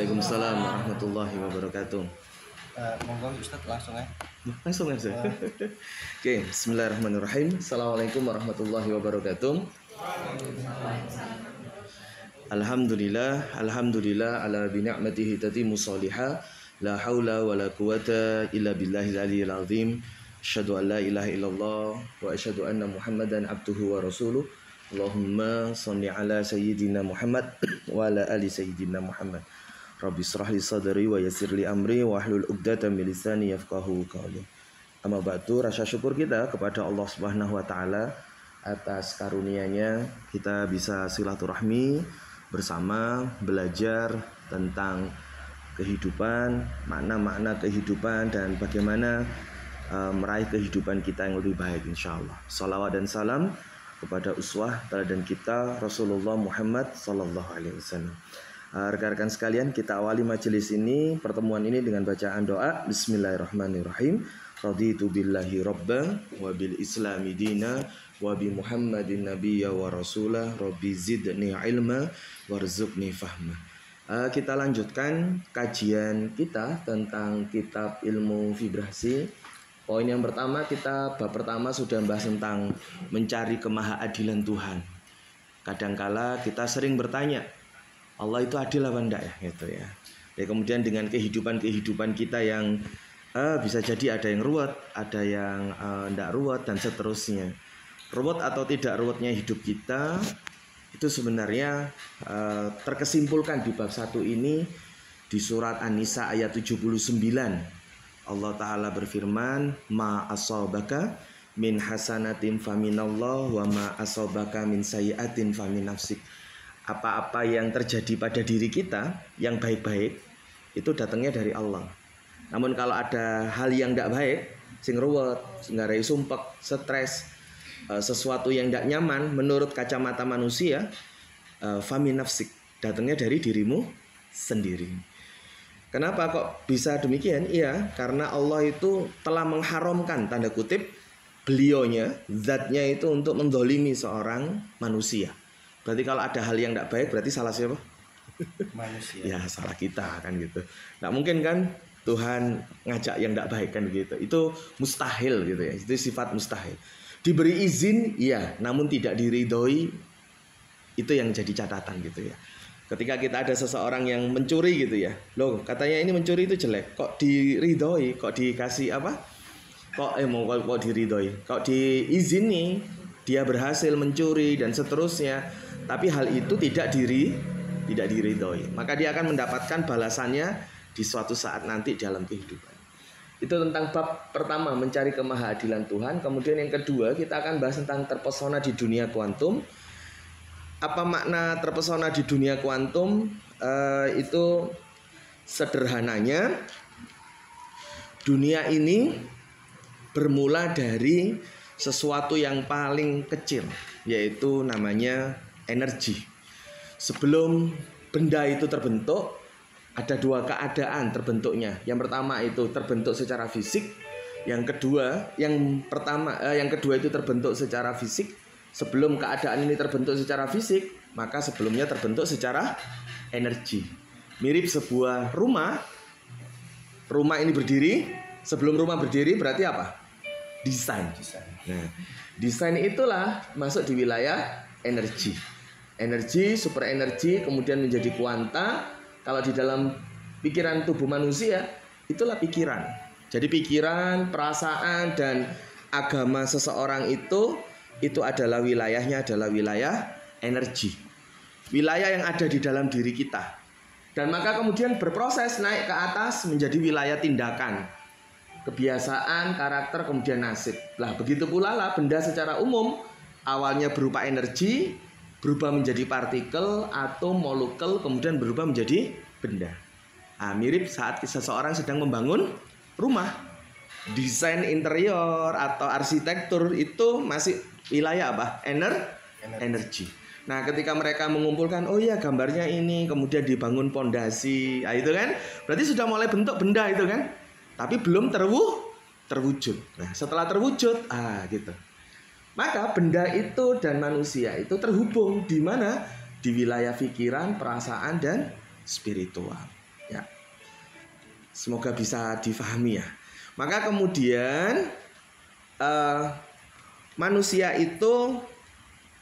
Waalaikumsalam warahmatullahi wabarakatuh. Monggo Ustadz langsung ya. Langsung aja. Oke, bismillahirrahmanirrahim. Assalamualaikum warahmatullahi wabarakatuh. Alhamdulillah ala bi ni'matihi tatimmu shalihah. La haula wala quwata illa billahil aliyyil azim. Asyhadu an la ilaha illallah wa asyhadu anna Muhammadan abduhu wa rasuluh. Allahumma shalli ala sayyidina Muhammad wa ala ali sayyidina Muhammad. Rabbi shrah li sadri wa yassir li amri wa hlul 'uqdatam min lisani yafqahu qawli. Amma ba'du, rasa syukur kita kepada Allah Subhanahu wa taala atas karunia-Nya kita bisa silaturahmi bersama, belajar tentang kehidupan, makna-makna kehidupan dan bagaimana meraih kehidupan kita yang lebih baik insyaallah. Shalawat dan salam kepada uswah teladan kita Rasulullah Muhammad sallallahu alaihi wasallam. Rekan-rekan sekalian, kita awali majelis ini, pertemuan ini dengan bacaan doa. Bismillahirrahmanirrahim. Raditu billahi rabba wa bil islami dina wa bi Muhammadin nabiyya wa rasulah. Rabbi zidni ilma warzuqni fahma. Kita lanjutkan kajian kita tentang kitab ilmu vibrasi. Poin yang pertama, kita bab pertama sudah membahas tentang mencari kemahaadilan Tuhan. Kadangkala kita sering bertanya, Allah itu adil apa enggak ya, gitu ya. Ya, kemudian dengan kehidupan kita yang bisa jadi ada yang ruwet, ada yang enggak ruwet dan seterusnya. Ruwet atau tidak ruwetnya hidup kita itu sebenarnya terkesimpulkan di bab 1 ini di surat An-Nisa ayat 79. Allah Ta'ala berfirman, ma asabaka min hasanatin faminallah wa ma asabaka min sayyiatin famin nafsik. Apa-apa yang terjadi pada diri kita yang baik-baik itu datangnya dari Allah. Namun kalau ada hal yang tidak baik, sing ruwet, sing ngarai sumpek, stres, sesuatu yang tidak nyaman menurut kacamata manusia, famin nafsik, datangnya dari dirimu sendiri. Kenapa kok bisa demikian? Iya, karena Allah itu telah mengharamkan, tanda kutip, beliaunya, zatnya itu untuk mendolimi seorang manusia. Berarti kalau ada hal yang tidak baik, berarti salah siapa? Manusia. Ya, salah kita kan gitu. Nggak mungkin kan Tuhan ngajak yang tidak baik kan gitu. Itu mustahil gitu ya. Itu sifat mustahil. Diberi izin, iya, namun tidak diridhoi, itu yang jadi catatan gitu ya. Ketika kita ada seseorang yang mencuri gitu ya, loh katanya ini mencuri itu jelek, kok diridhoi, kok dikasih apa? Kok diridhoi, kok diizini dia berhasil mencuri dan seterusnya, tapi hal itu tidak diridhoi, maka dia akan mendapatkan balasannya di suatu saat nanti dalam kehidupan. Itu tentang bab pertama, mencari kemahaadilan Tuhan. Kemudian yang kedua, kita akan bahas tentang terpesona di dunia kuantum. Apa makna terpesona di dunia kuantum? Itu sederhananya, dunia ini bermula dari sesuatu yang paling kecil, yaitu namanya energi. Sebelum benda itu terbentuk, ada dua keadaan terbentuknya. Yang pertama itu terbentuk secara fisik. Yang kedua itu terbentuk secara fisik. Sebelum keadaan ini terbentuk secara fisik, maka sebelumnya terbentuk secara energi. Mirip sebuah rumah. Rumah ini berdiri. Sebelum rumah berdiri berarti apa? Desain. Nah, desain itulah masuk di wilayah energi. Energi, super energi, kemudian menjadi kuanta. Kalau di dalam pikiran tubuh manusia, itulah pikiran. Jadi pikiran, perasaan, dan agama seseorang itu adalah wilayahnya adalah wilayah energi. Wilayah yang ada di dalam diri kita. Dan maka kemudian berproses naik ke atas menjadi wilayah tindakan. Kebiasaan, karakter, kemudian nasib. Lah begitu pula lah benda secara umum awalnya berupa energi, berubah menjadi partikel, atom, molekul, kemudian berubah menjadi benda. Mirip saat seseorang sedang membangun rumah. Desain interior atau arsitektur itu masih wilayah apa? Energi. Nah, ketika mereka mengumpulkan, oh iya gambarnya ini, kemudian dibangun pondasi, itu kan berarti sudah mulai bentuk benda itu kan. Tapi belum terwujud. Nah, setelah terwujud, gitu. Maka benda itu dan manusia itu terhubung di mana? Di wilayah pikiran, perasaan dan spiritual. Ya. Semoga bisa difahami ya. Maka kemudian manusia itu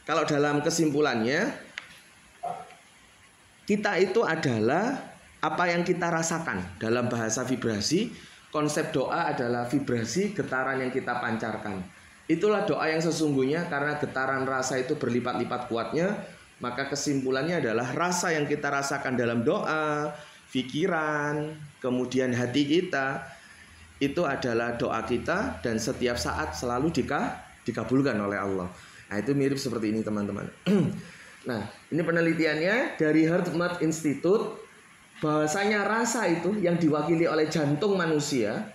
kalau dalam kesimpulannya kita itu adalah apa yang kita rasakan. Dalam bahasa vibrasi, konsep doa adalah vibrasi getaran yang kita pancarkan. Itulah doa yang sesungguhnya, karena getaran rasa itu berlipat-lipat kuatnya. Maka kesimpulannya adalah rasa yang kita rasakan dalam doa, pikiran, kemudian hati kita, itu adalah doa kita dan setiap saat selalu dikabulkan oleh Allah. Nah, itu mirip seperti ini teman-teman. Nah, ini penelitiannya dari HeartMath Institute, bahwasanya rasa itu yang diwakili oleh jantung manusia,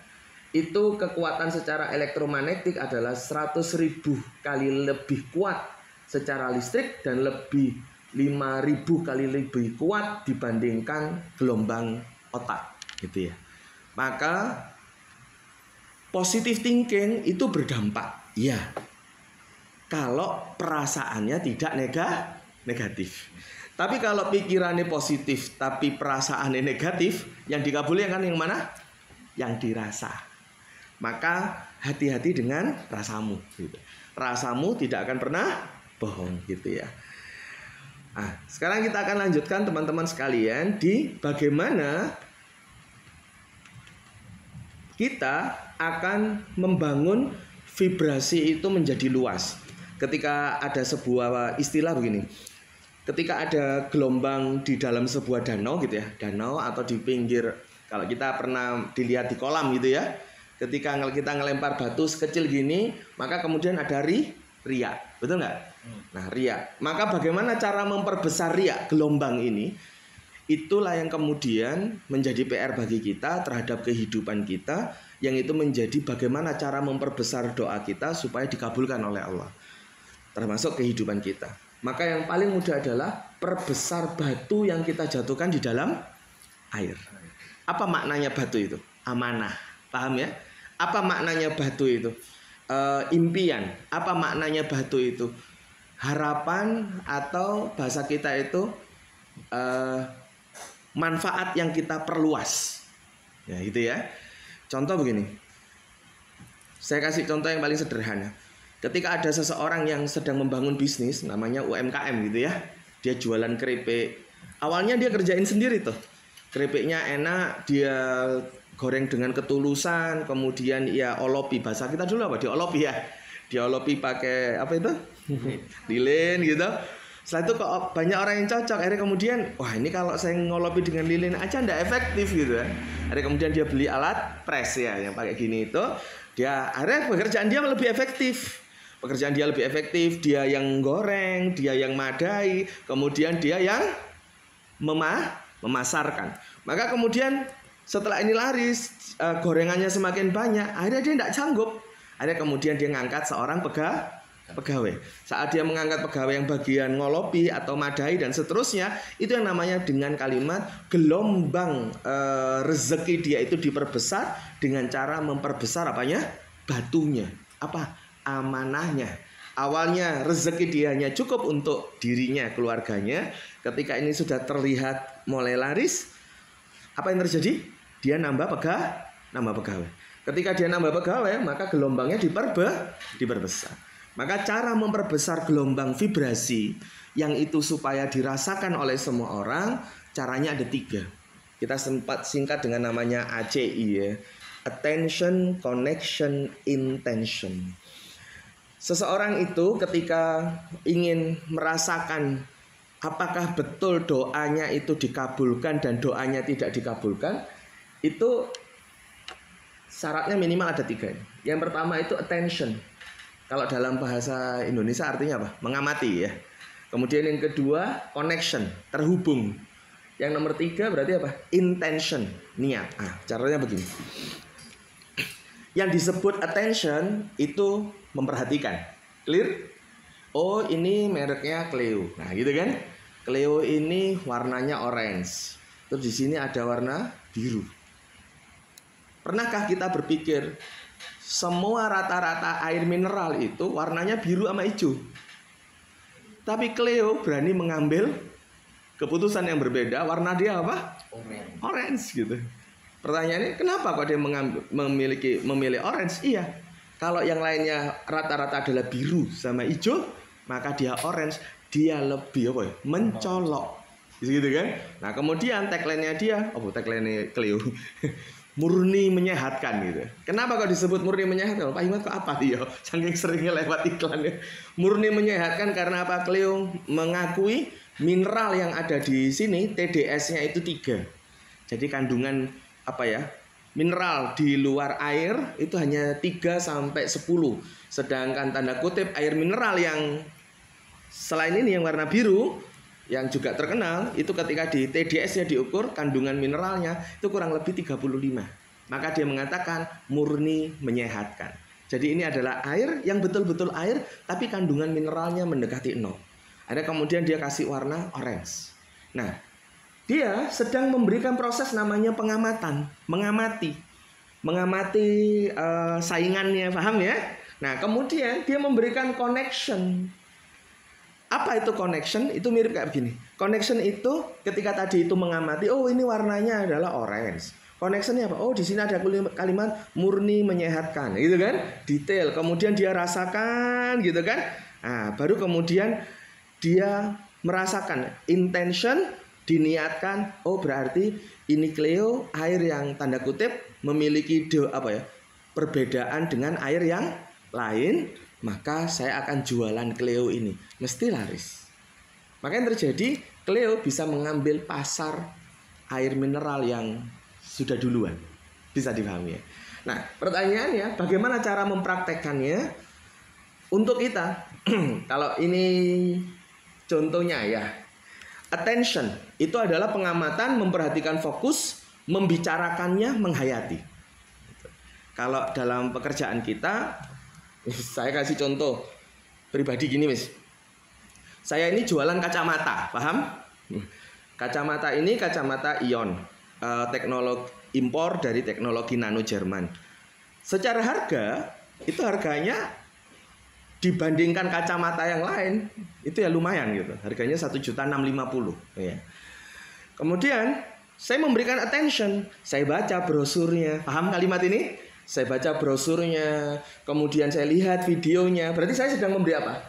itu kekuatan secara elektromagnetik adalah 100.000 kali lebih kuat secara listrik dan lebih 5.000 kali lebih kuat dibandingkan gelombang otak, gitu ya. Maka positive thinking itu berdampak, ya, kalau perasaannya tidak negatif. Tapi kalau pikirannya positif tapi perasaannya negatif, yang dikabulkan kan yang mana? Yang dirasa. Maka hati-hati dengan rasamu, gitu. Rasamu tidak akan pernah bohong, gitu ya. Nah, sekarang kita akan lanjutkan teman-teman sekalian di bagaimana kita akan membangun vibrasi itu menjadi luas. Ketika ada sebuah istilah begini, ketika ada gelombang di dalam sebuah danau gitu ya, danau atau di pinggir, kalau kita pernah dilihat di kolam gitu ya, ketika kita ngelempar batu sekecil gini, maka kemudian ada riak, betul nggak? Nah, riak. Maka bagaimana cara memperbesar riak gelombang ini? Itulah yang kemudian menjadi PR bagi kita terhadap kehidupan kita, yang itu menjadi bagaimana cara memperbesar doa kita supaya dikabulkan oleh Allah, termasuk kehidupan kita. Maka yang paling mudah adalah perbesar batu yang kita jatuhkan di dalam air. Apa maknanya batu itu? Amanah. Paham ya? Apa maknanya batu itu? Impian. Apa maknanya batu itu? Harapan, atau bahasa kita itu manfaat yang kita perluas. Ya, gitu ya. Contoh begini. Saya kasih contoh yang paling sederhana. Ketika ada seseorang yang sedang membangun bisnis, namanya UMKM gitu ya, dia jualan keripik. Awalnya dia kerjain sendiri tuh. Keripiknya enak, dia goreng dengan ketulusan, kemudian ya olopi, bahasa kita dulu apa? Diolopi ya. Diolopi pakai apa itu? Lilin gitu. Setelah itu kok banyak orang yang cocok. Akhirnya kemudian, wah ini kalau saya ngolopi dengan lilin aja ndak efektif gitu ya. Akhirnya kemudian dia beli alat press ya, yang pakai gini itu. Dia akhirnya pekerjaan dia lebih efektif. Pekerjaan dia lebih efektif, dia yang goreng, dia yang madai, kemudian dia yang memasarkan. Maka kemudian setelah ini laris, gorengannya semakin banyak, akhirnya dia tidak sanggup. Akhirnya kemudian dia ngangkat seorang pegawai. Saat dia mengangkat pegawai yang bagian ngolopi atau madai dan seterusnya, itu yang namanya dengan kalimat gelombang rezeki dia itu diperbesar dengan cara memperbesar apanya? Batunya. Apa? Amanahnya. Awalnya rezeki dia hanya cukup untuk dirinya, keluarganya. Ketika ini sudah terlihat mulai laris, apa yang terjadi? Dia nambah pegawai. Ketika dia nambah pegawai, maka gelombangnya diperbesar. Maka cara memperbesar gelombang vibrasi yang itu supaya dirasakan oleh semua orang, caranya ada 3. Kita sempat singkat dengan namanya ACI ya. Attention, Connection, Intention. Seseorang itu ketika ingin merasakan apakah betul doanya itu dikabulkan dan doanya tidak dikabulkan, itu syaratnya minimal ada 3. Yang pertama itu attention. Kalau dalam bahasa Indonesia artinya apa? Mengamati ya. Kemudian yang kedua connection, terhubung. Yang nomor 3 berarti apa? Intention, niat. Caranya begini. Yang disebut attention itu memperhatikan. Clear? Oh, ini mereknya Cleo. Nah, gitu kan? Cleo ini warnanya orange. Terus di sini ada warna biru. Pernahkah kita berpikir semua rata-rata air mineral itu warnanya biru sama hijau? Tapi Cleo berani mengambil keputusan yang berbeda, warna dia apa? Orange. Orange gitu. Pertanyaannya, kenapa kok dia memilih orange? Iya, kalau yang lainnya rata-rata adalah biru sama hijau, maka dia orange. Dia lebih apa ya? Mencolok, gitu kan? Nah kemudian tagline-nya dia, tagline Cleo, murni menyehatkan gitu. Kenapa kok disebut murni menyehatkan? Pak Hikmat kok apa dia? Saking seringnya lewat iklannya. Murni menyehatkan karena apa? Cleo mengakui mineral yang ada di sini TDS-nya itu 3. Jadi kandungan apa ya? Mineral di luar air itu hanya 3 sampai 10. Sedangkan tanda kutip air mineral yang selain ini yang warna biru yang juga terkenal itu ketika di TDS-nya diukur kandungan mineralnya itu kurang lebih 35. Maka dia mengatakan murni menyehatkan. Jadi ini adalah air yang betul-betul air tapi kandungan mineralnya mendekati 0. Ada kemudian dia kasih warna orange. Nah, dia sedang memberikan proses namanya pengamatan, mengamati saingannya, paham ya? Nah, kemudian dia memberikan connection. Apa itu connection? Itu mirip kayak begini. Connection itu ketika tadi itu mengamati, oh ini warnanya adalah orange. Connectionnya apa? Oh di sini ada kalimat murni menyehatkan, gitu kan? Detail. Kemudian dia rasakan, gitu kan? Nah, baru kemudian dia merasakan intention, diniatkan. Oh berarti ini Cleo air yang tanda kutip memiliki perbedaan dengan air yang lain. Maka saya akan jualan Cleo ini, mesti laris. Maka yang terjadi, Cleo bisa mengambil pasar air mineral yang sudah duluan. Bisa dipahami ya. Nah pertanyaannya, bagaimana cara mempraktekkannya untuk kita? Kalau ini contohnya ya, attention itu adalah pengamatan, memperhatikan fokus, membicarakannya, menghayati. Kalau dalam pekerjaan kita, saya kasih contoh pribadi gini, Mas. Saya ini jualan kacamata, paham? Kacamata ini kacamata ion, teknologi impor dari teknologi nano Jerman. Secara harga, itu harganya dibandingkan kacamata yang lain, itu ya lumayan gitu. Harganya 1.650.000 ya. Kemudian saya memberikan attention, saya baca brosurnya. Paham kalimat ini? Saya baca brosurnya, kemudian saya lihat videonya. Berarti saya sedang memberi apa?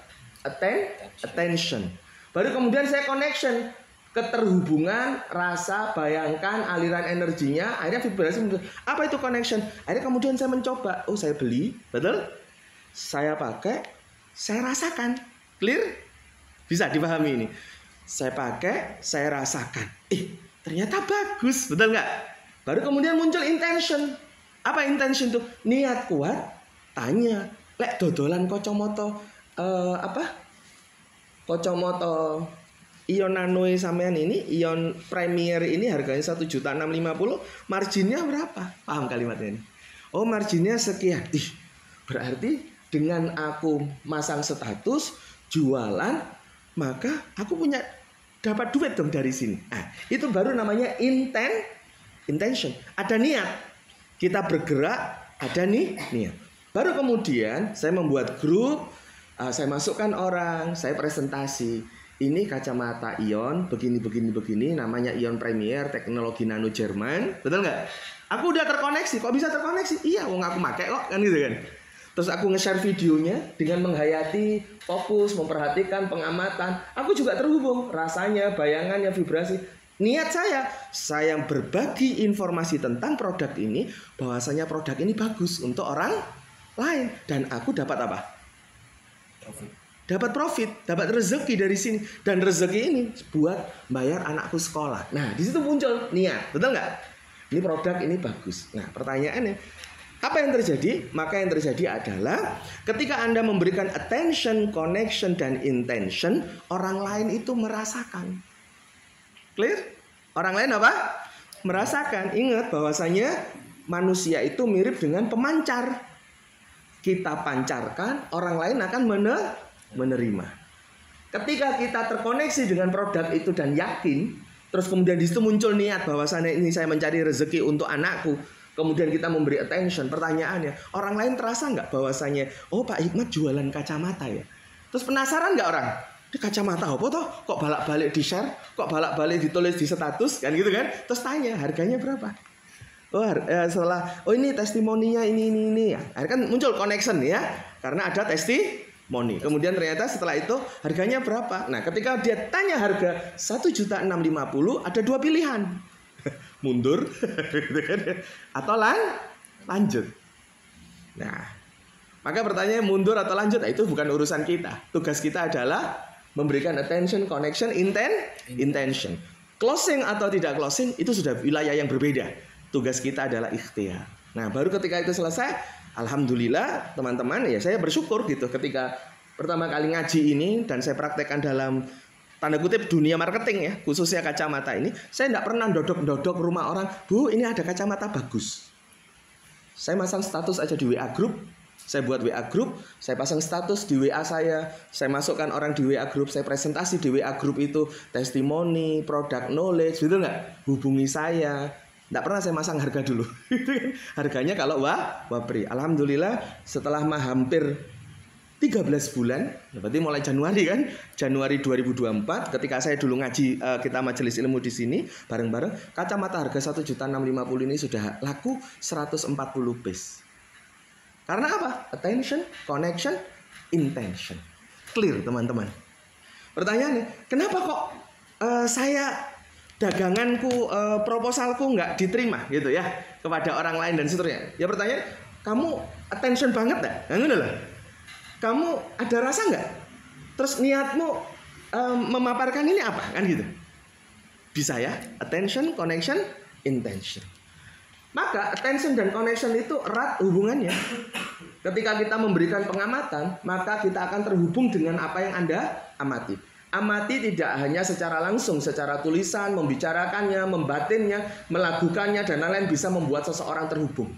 Attention. Baru kemudian saya connection, keterhubungan, rasa, bayangkan, aliran energinya, akhirnya vibrasi. Apa itu connection? Akhirnya kemudian saya mencoba. Oh saya beli, betul? Saya pakai, saya rasakan. Clear? Bisa dipahami ini? Saya pakai, saya rasakan. Ternyata bagus, betul nggak? Baru kemudian muncul intention. Apa intention tuh? Niat kuat, tanya. Lek dodolan kacamata kacamata ion nano sampean ini, ion premier ini harganya 1.650.000, marginnya berapa? Paham kalimatnya ini? Oh, marginnya sekian. Berarti dengan aku masang status jualan, maka aku dapat duit dong dari sini. Nah, itu baru namanya intention. Ada niat. Kita bergerak, ada niat. Baru kemudian saya membuat grup, saya masukkan orang, saya presentasi. Ini kacamata ion, begini, namanya ion premier, teknologi nano Jerman, betul nggak? Aku udah terkoneksi, kok bisa terkoneksi? Iya, wong aku pakai kok, kan gitu kan. Terus aku nge-share videonya dengan menghayati, fokus, memperhatikan, pengamatan. Aku juga terhubung, rasanya, bayangannya, vibrasi. Niat saya berbagi informasi tentang produk ini, bahwasanya produk ini bagus untuk orang lain. Dan aku dapat apa? Dapat profit, dapat rezeki dari sini. Dan rezeki ini buat bayar anakku sekolah. Nah, di situ muncul niat, betul nggak? Ini produk ini bagus. Nah, pertanyaannya, apa yang terjadi? Maka yang terjadi adalah ketika Anda memberikan attention, connection, dan intention, orang lain itu merasakan. Clear? Orang lain apa? Merasakan. Ingat bahwasanya manusia itu mirip dengan pemancar. Kita pancarkan, orang lain akan menerima. Ketika kita terkoneksi dengan produk itu dan yakin, terus kemudian di situ muncul niat bahwasanya ini saya mencari rezeki untuk anakku. Kemudian kita memberi attention. Pertanyaannya, orang lain terasa nggak bahwasanya, oh Pak Hikmat jualan kacamata ya? Terus penasaran nggak orang? Ini kacamata apa toh? Kok balak-balik di-share? Kok balak-balik ditulis di status? Kan gitu kan? Terus tanya, harganya berapa? Setelah, ini testimoninya ini ya. Akhirnya kan muncul connection ya. Karena ada testimoni. Kemudian ternyata setelah itu harganya berapa? Nah, ketika dia tanya harga 1.650.000, ada dua pilihan. Mundur gitu kan, atau lanjut. Nah, maka pertanyaannya mundur atau lanjut, itu bukan urusan kita. Tugas kita adalah memberikan attention, connection, intention. Closing atau tidak closing itu sudah wilayah yang berbeda. Tugas kita adalah ikhtiar. Nah, baru ketika itu selesai, alhamdulillah teman-teman, ya saya bersyukur gitu ketika pertama kali ngaji ini dan saya praktekkan dalam tanda kutip dunia marketing ya, khususnya kacamata ini, saya tidak pernah dodok-dodok rumah orang, Bu, ini ada kacamata bagus. Saya masang status aja di WA group, saya buat WA group, saya pasang status di WA saya masukkan orang di WA group, saya presentasi di WA group itu, testimoni, product knowledge, gitu nggak? Hubungi saya. Tidak pernah saya masang harga dulu. Harganya kalau wapri. Alhamdulillah setelah hampir 13 bulan, berarti mulai Januari kan, Januari 2024, ketika saya dulu ngaji kita majelis ilmu di sini bareng-bareng, kacamata harga 1.650.000 ini sudah laku 140 piece. Karena apa? Attention, connection, intention. Clear teman-teman. Pertanyaannya, kenapa kok saya daganganku, proposalku nggak diterima gitu ya kepada orang lain dan seterusnya? Ya pertanyaan, kamu attention banget nggak? Nah, lah. Kamu ada rasa nggak? Terus niatmu memaparkan ini apa? Kan gitu. Bisa ya? Attention, connection, intention. Maka attention dan connection itu erat hubungannya. Ketika kita memberikan pengamatan, maka kita akan terhubung dengan apa yang Anda amati. Amati tidak hanya secara langsung, secara tulisan, membicarakannya, membatinnya, melakukannya, dan lain-lain bisa membuat seseorang terhubung.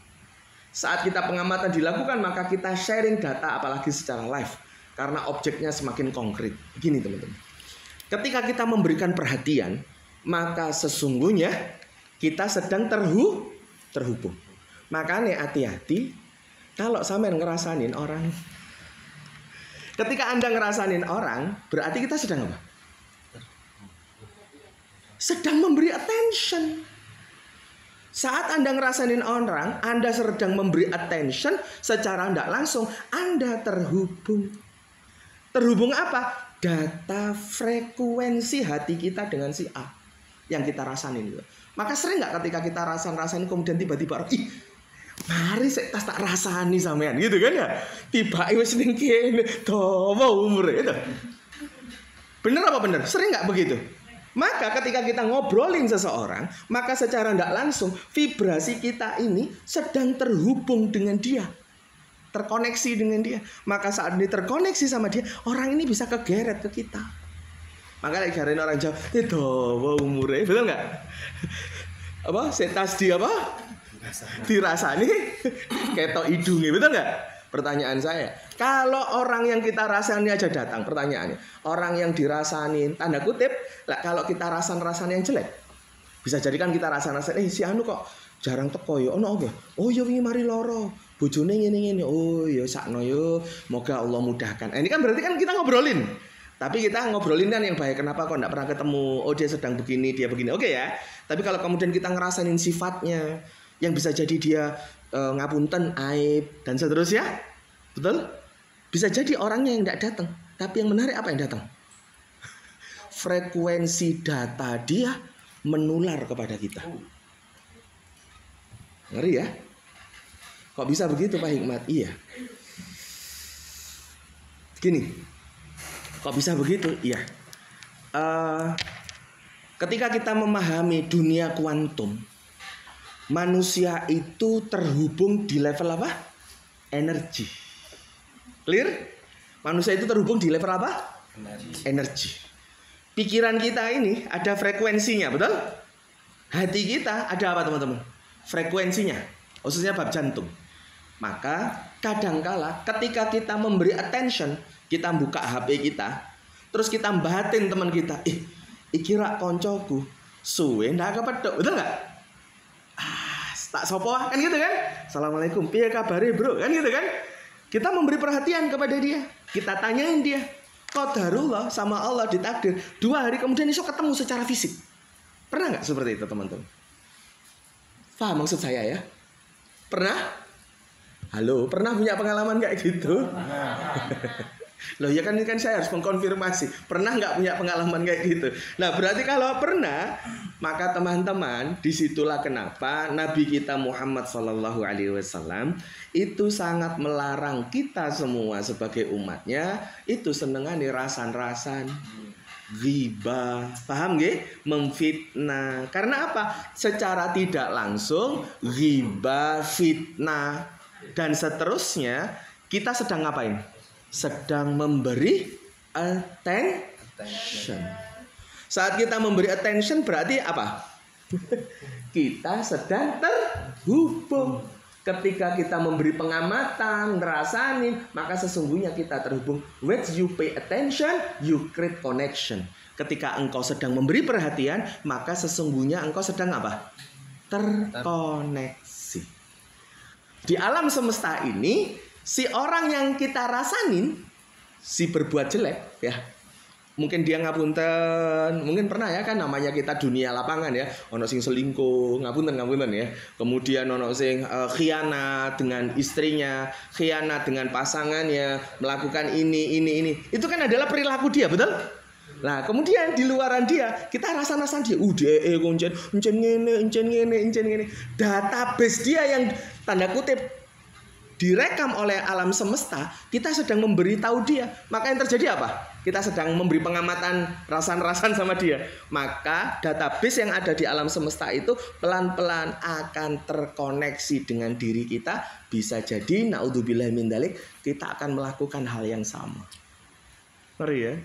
Saat kita pengamatan dilakukan, maka kita sharing data, apalagi secara live. Karena objeknya semakin konkret. Begini teman-teman. Ketika kita memberikan perhatian, maka sesungguhnya kita sedang terhubung. Makanya hati-hati kalau sampean ngerasain orang. Ketika Anda ngerasain orang, berarti kita sedang apa? Sedang memberi attention. Saat Anda ngerasain orang, Anda sedang memberi attention, secara tidak langsung Anda terhubung. Terhubung apa? Data frekuensi hati kita dengan si A yang kita rasain itu. Maka sering nggak ketika kita rasain kemudian tiba-tiba mari saya tak rasani sampean gitu kan ya. Tiba wis ning kene dawa umure itu. Bener apa bener? Sering nggak begitu? Maka ketika kita ngobrolin seseorang, maka secara tidak langsung vibrasi kita ini sedang terhubung dengan dia, terkoneksi dengan dia. Maka saat ini terkoneksi sama dia, orang ini bisa kegeret ke kita. Maka lagi garin orang Jawa, itu umure, betul nggak? Apa? Setas di apa? Dirasani, ketok hidungnya, betul nggak? Pertanyaan saya, kalau orang yang kita rasani aja datang, pertanyaannya, orang yang dirasain, tanda kutip, lah kalau kita rasan yang jelek, bisa jadikan kita rasan si anu kok jarang teko yo, ono apa? Oh yo wingi mari loro, bojone ngene-ngene, oh yo sakno yo, moga Allah mudahkan. Ini kan berarti kan kita ngobrolin, tapi kita ngobrolin kan yang baik. Kenapa kok enggak pernah ketemu? Oh dia sedang begini, dia begini, oke ya. Tapi kalau kemudian kita ngerasain sifatnya, yang bisa jadi dia ngapunten, aib, dan seterusnya, betul? Bisa jadi orangnya yang tidak datang, tapi yang menarik apa yang datang? Frekuensi data dia menular kepada kita. Ngeri ya? Kok bisa begitu Pak Hikmat? Iya. Gini, kok bisa begitu? Iya. Ketika kita memahami dunia kuantum, manusia itu terhubung di level apa? Energi. Clear? Manusia itu terhubung di level apa? Energi. Pikiran kita ini ada frekuensinya, betul? Hati kita ada apa teman-teman? Frekuensinya, khususnya bab jantung. Maka kadangkala ketika kita memberi attention, kita buka HP kita, terus kita bahatin teman kita, ikira koncoku suwe ndak kepethuk, betul nggak? Tak sopo kan gitu kan? Assalamualaikum, piye kabare bro? Kan gitu kan? Kita memberi perhatian kepada dia, kita tanyain dia, qadarullah sama Allah ditakdir 2 hari kemudian iso ketemu secara fisik. Pernah nggak seperti itu teman-teman? Paham maksud saya ya? Pernah? Halo, pernah punya pengalaman kayak gitu? Loh ya kan ini kan saya harus mengkonfirmasi. Pernah nggak punya pengalaman kayak gitu? Nah berarti kalau pernah, maka teman-teman disitulah kenapa Nabi kita Muhammad SAW itu sangat melarang kita semua sebagai umatnya itu senengane rasan-rasan, ghibah, paham nggih? Memfitnah. Karena apa? Secara tidak langsung ghibah, fitnah dan seterusnya kita sedang ngapain? Sedang memberi attention. Saat kita memberi attention berarti apa? Kita sedang terhubung. Ketika kita memberi pengamatan, ngerasain, maka sesungguhnya kita terhubung. When you pay attention, you create connection. Ketika engkau sedang memberi perhatian, maka sesungguhnya engkau sedang apa? Terkoneksi. Di alam semesta ini si orang yang kita rasain, si berbuat jelek ya, mungkin dia ngapunten, mungkin pernah ya kan namanya kita dunia lapangan ya, ono sing selingkuh, ngapunten ya, kemudian ono sing khianat dengan istrinya, khianat dengan pasangannya, melakukan ini, itu kan adalah perilaku dia, betul? Nah kemudian di luaran dia kita rasa-rasan dia, encen ngene, database dia yang tanda kutip direkam oleh alam semesta, kita sedang memberitahu dia. Maka yang terjadi apa? Kita sedang memberi pengamatan rasan-rasan sama dia. Maka database yang ada di alam semesta itu pelan-pelan akan terkoneksi dengan diri kita. Bisa jadi naudzubillah min dzalik kita akan melakukan hal yang sama. Ngeri ya?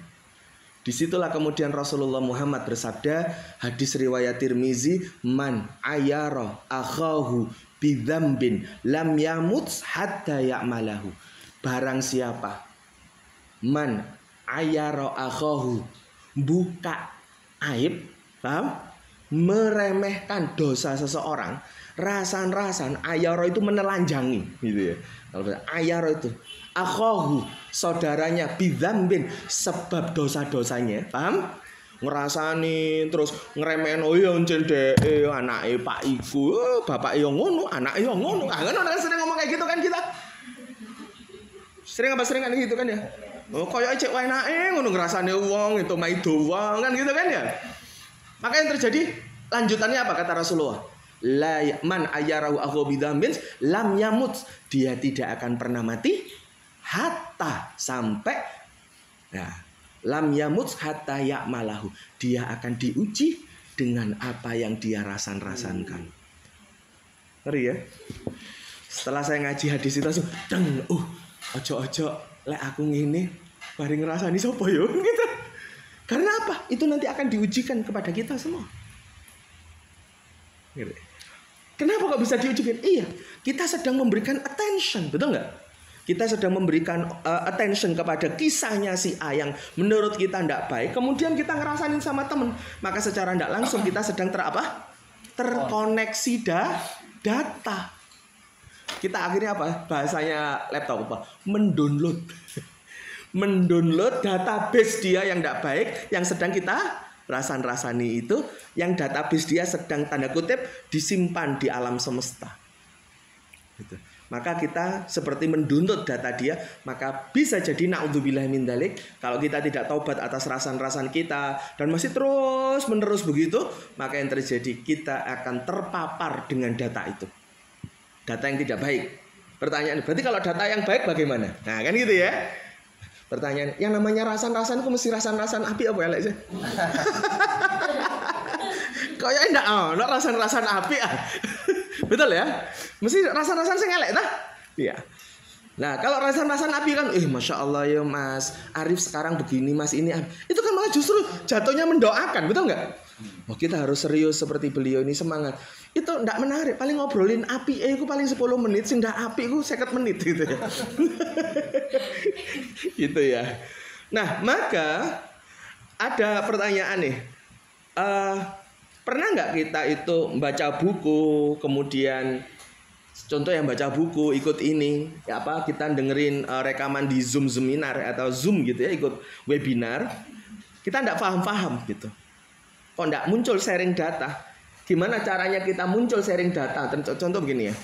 Disitulah kemudian Rasulullah Muhammad bersabda, hadis riwayat Tirmizi, man ayara akhahu bidzambin lam yamut hatta ya'malahu. Barang siapa man ayara akhahu, buka aib, paham? Meremehkan dosa seseorang, rasan-rasan, ayara itu menelanjangi gitu ya. Kalau ayara itu akhahu, saudaranya, bidzambin, sebab dosa-dosanya, paham? Ngerasani terus ngeremehin, oh iya encen dek anake Pak iku, bapak yo ngono, anake yo ngono. Ah kan orang sering ngomong kayak gitu kan kita. Sering gitu kan ya. Oh koyo cek wae enake ngono ngerasane wong itu mai doang kan gitu kan ya. Maka yang terjadi lanjutannya apa kata Rasulullah? La man ayyarahu akhu bidzambin lam yamut, dia tidak akan pernah mati hatta sampai ya lam yamut hatta ya'malahu, dia akan diuji dengan apa yang dia rasankan. Ngeri ya? Setelah saya ngaji hadis itu langsung deng, ojo lek aku ngene bari ngrasani sapa yo gitu. Karena apa? Itu nanti akan diujikan kepada kita semua. Ngeri. Kenapa kok bisa diujikan? Iya, kita sedang memberikan attention, betul nggak? Kita sedang memberikan attention kepada kisahnya si A yang menurut kita tidak baik. Kemudian kita ngerasain sama temen. Maka secara tidak langsung kita sedang terkoneksi data. Kita akhirnya apa? Bahasanya laptop apa? Mendownload database dia yang tidak baik, yang sedang kita rasan-rasani itu, yang database dia sedang tanda kutip disimpan di alam semesta. Gitu. Maka kita seperti mendownload data dia, maka bisa jadi naudzubillah min dzalik kalau kita tidak taubat atas rasan-rasan kita dan masih terus menerus begitu, maka yang terjadi kita akan terpapar dengan data itu. Data yang tidak baik. Pertanyaan, berarti kalau data yang baik bagaimana? Nah, kan gitu ya. Pertanyaan, yang namanya rasan-rasan itu mesti rasan-rasan api apa ya, Lek? Kayaknya enggak rasan-rasan api ah. Betul ya? Mesti rasan-rasan sing elek tah? Iya. Nah, kalau rasan-rasan api kan, Masya Allah ya Mas, Arif sekarang begini Mas ini. Itu kan malah justru jatuhnya mendoakan, betul nggak? Oh, kita harus serius seperti beliau ini, semangat. Itu enggak menarik, paling ngobrolin api, itu paling 10 menit, sing ndak api itu 50 menit gitu ya. Gitu ya. Nah, maka ada pertanyaan nih. Pernah nggak kita itu membaca buku, kemudian Contoh yang baca buku, ikut ini, ya apa kita dengerin rekaman di Zoom seminar atau Zoom gitu ya, ikut webinar, kita tidak paham gitu. Kok tidak muncul sharing data? Gimana caranya kita muncul sharing data? Contoh begini ya,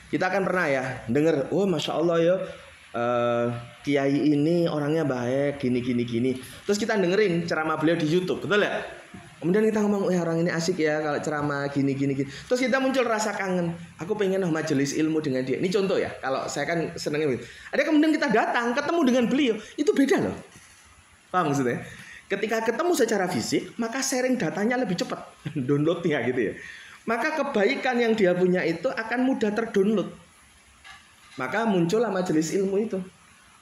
kita kan pernah ya dengar, oh masya Allah ya, kiai ini orangnya baik, gini. Terus kita dengerin ceramah beliau di YouTube, betul ya? Kemudian kita ngomong, orang ini asik ya kalau ceramah gini. Terus kita muncul rasa kangen. Aku pengen majelis ilmu dengan dia. Ini contoh ya. Kalau saya kan senengnya gitu. Ada kemudian kita datang ketemu dengan beliau, itu beda loh. Paham maksudnya? Ketika ketemu secara fisik, maka sharing datanya lebih cepat, downloadnya gitu ya. Maka kebaikan yang dia punya itu akan mudah terdownload. Maka muncullah majelis ilmu itu.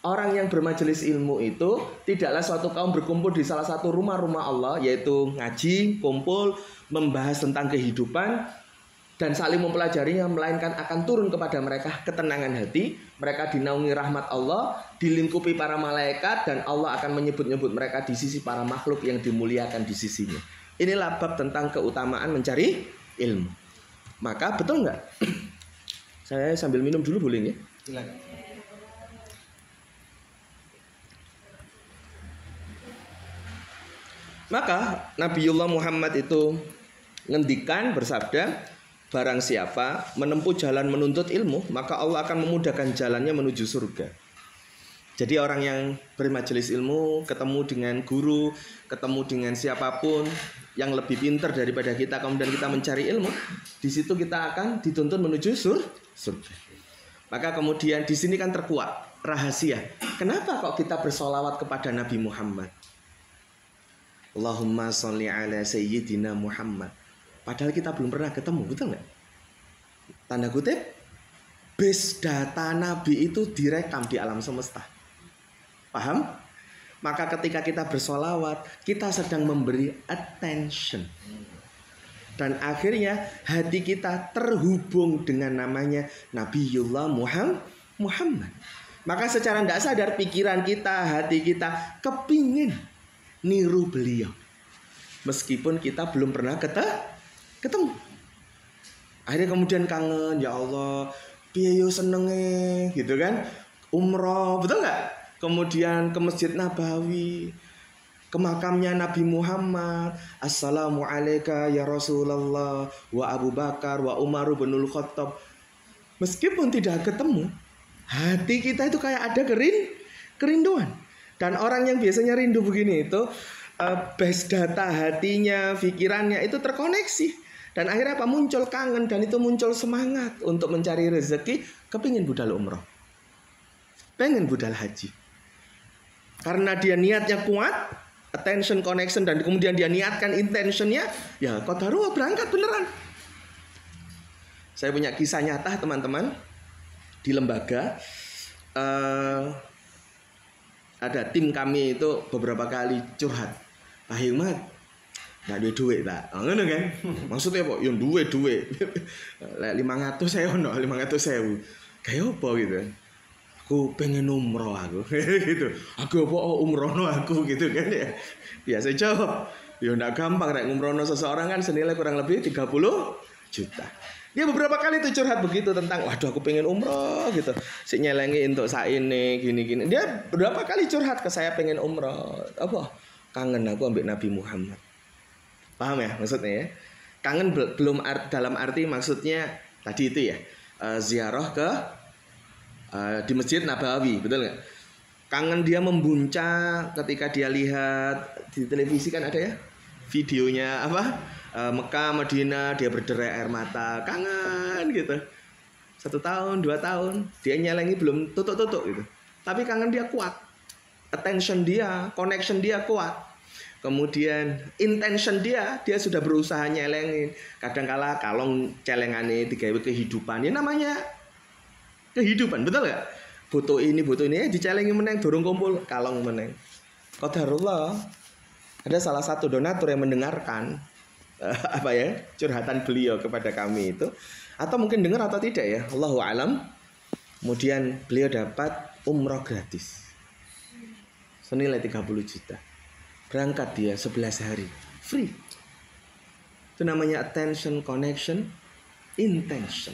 Orang yang bermajelis ilmu itu tidaklah suatu kaum berkumpul di salah satu rumah-rumah Allah, yaitu ngaji, kumpul, membahas tentang kehidupan dan saling mempelajarinya, melainkan akan turun kepada mereka ketenangan hati. Mereka dinaungi rahmat Allah, dilingkupi para malaikat, dan Allah akan menyebut-nyebut mereka di sisi para makhluk yang dimuliakan di sisinya. Inilah bab tentang keutamaan mencari ilmu. Maka betul nggak? Saya sambil minum dulu boleh nggak? Silakan. Maka Nabiullah Muhammad itu ngendikan, bersabda, barang siapa menempuh jalan menuntut ilmu, maka Allah akan memudahkan jalannya menuju surga. Jadi orang yang bermajelis ilmu, ketemu dengan guru, ketemu dengan siapapun yang lebih pintar daripada kita, kemudian kita mencari ilmu, di situ kita akan dituntun menuju surga. Maka kemudian di sini kan terkuat rahasia. Kenapa kok kita bersolawat kepada Nabi Muhammad? Allahumma sholli ala sayyidina Muhammad. Padahal kita belum pernah ketemu, betul nggak? Tanda kutip, base data Nabi itu direkam di alam semesta. Paham? Maka ketika kita bersolawat, kita sedang memberi attention. Dan akhirnya hati kita terhubung dengan namanya Nabiullah Muhammad. Maka secara tidak sadar pikiran kita, hati kita kepingin niru beliau, meskipun kita belum pernah ketemu. Akhirnya kemudian kangen, ya Allah, piye yo senenge gitu kan, umroh, betul nggak? Kemudian ke Masjid Nabawi, ke makamnya Nabi Muhammad, Assalamualaikum ya Rasulullah wa Abu Bakar wa Umar binul Khattab. Meskipun tidak ketemu, hati kita itu kayak ada kerinduan. Dan orang yang biasanya rindu begini itu base data hatinya, pikirannya itu terkoneksi. Dan akhirnya apa? Muncul kangen, dan itu muncul semangat untuk mencari rezeki, kepingin budal umroh, pengen budal haji. Karena dia niatnya kuat, attention, connection, dan kemudian dia niatkan intentionnya, ya qadarullah berangkat beneran. Saya punya kisah nyata teman-teman. Di lembaga ada tim kami itu beberapa kali curhat, Pak Hikmat nggak ada duit tak, ngono kan? Maksudnya apa? Yang duit, 500 saya ono, 500 saya, kayak apa gitu? Aku pengen umroh aku, gitu. Aku apa umrohno aku gitu kan ya? Biasa jawab, ya nggak gampang rek ngumrohno seseorang kan senilai kurang lebih 30 juta. Dia beberapa kali tuh curhat begitu tentang, waduh aku pengen umroh gitu, si nyelengi untuk saat ini gini. Dia beberapa kali curhat ke saya pengen umroh, apa? Kangen aku ambil Nabi Muhammad. Paham ya maksudnya ya? Kangen belum dalam arti maksudnya tadi itu ya, ziarah ke di Masjid Nabawi, betul nggak? Kangen dia membuncah ketika dia lihat di televisi kan ada ya videonya apa? Mekah, Madinah, dia berderai air mata, kangen gitu. 1 tahun, 2 tahun, dia nyelengi belum tutuk gitu. Tapi kangen dia kuat, attention dia, connection dia kuat. Kemudian intention dia sudah berusaha nyelengin. Kadangkala kalong celengane digawe kehidupan, ini namanya kehidupan, betul gak? Butuh ini dicelengi meneng, dorong kumpul, kalong meneng. Qadarullah, ada salah satu donatur yang mendengarkan curhatan beliau kepada kami itu, atau mungkin dengar atau tidak ya, Allahu alam. Kemudian beliau dapat umroh gratis senilai 30 juta. Berangkat dia 11 hari free. Itu namanya attention, connection, intention.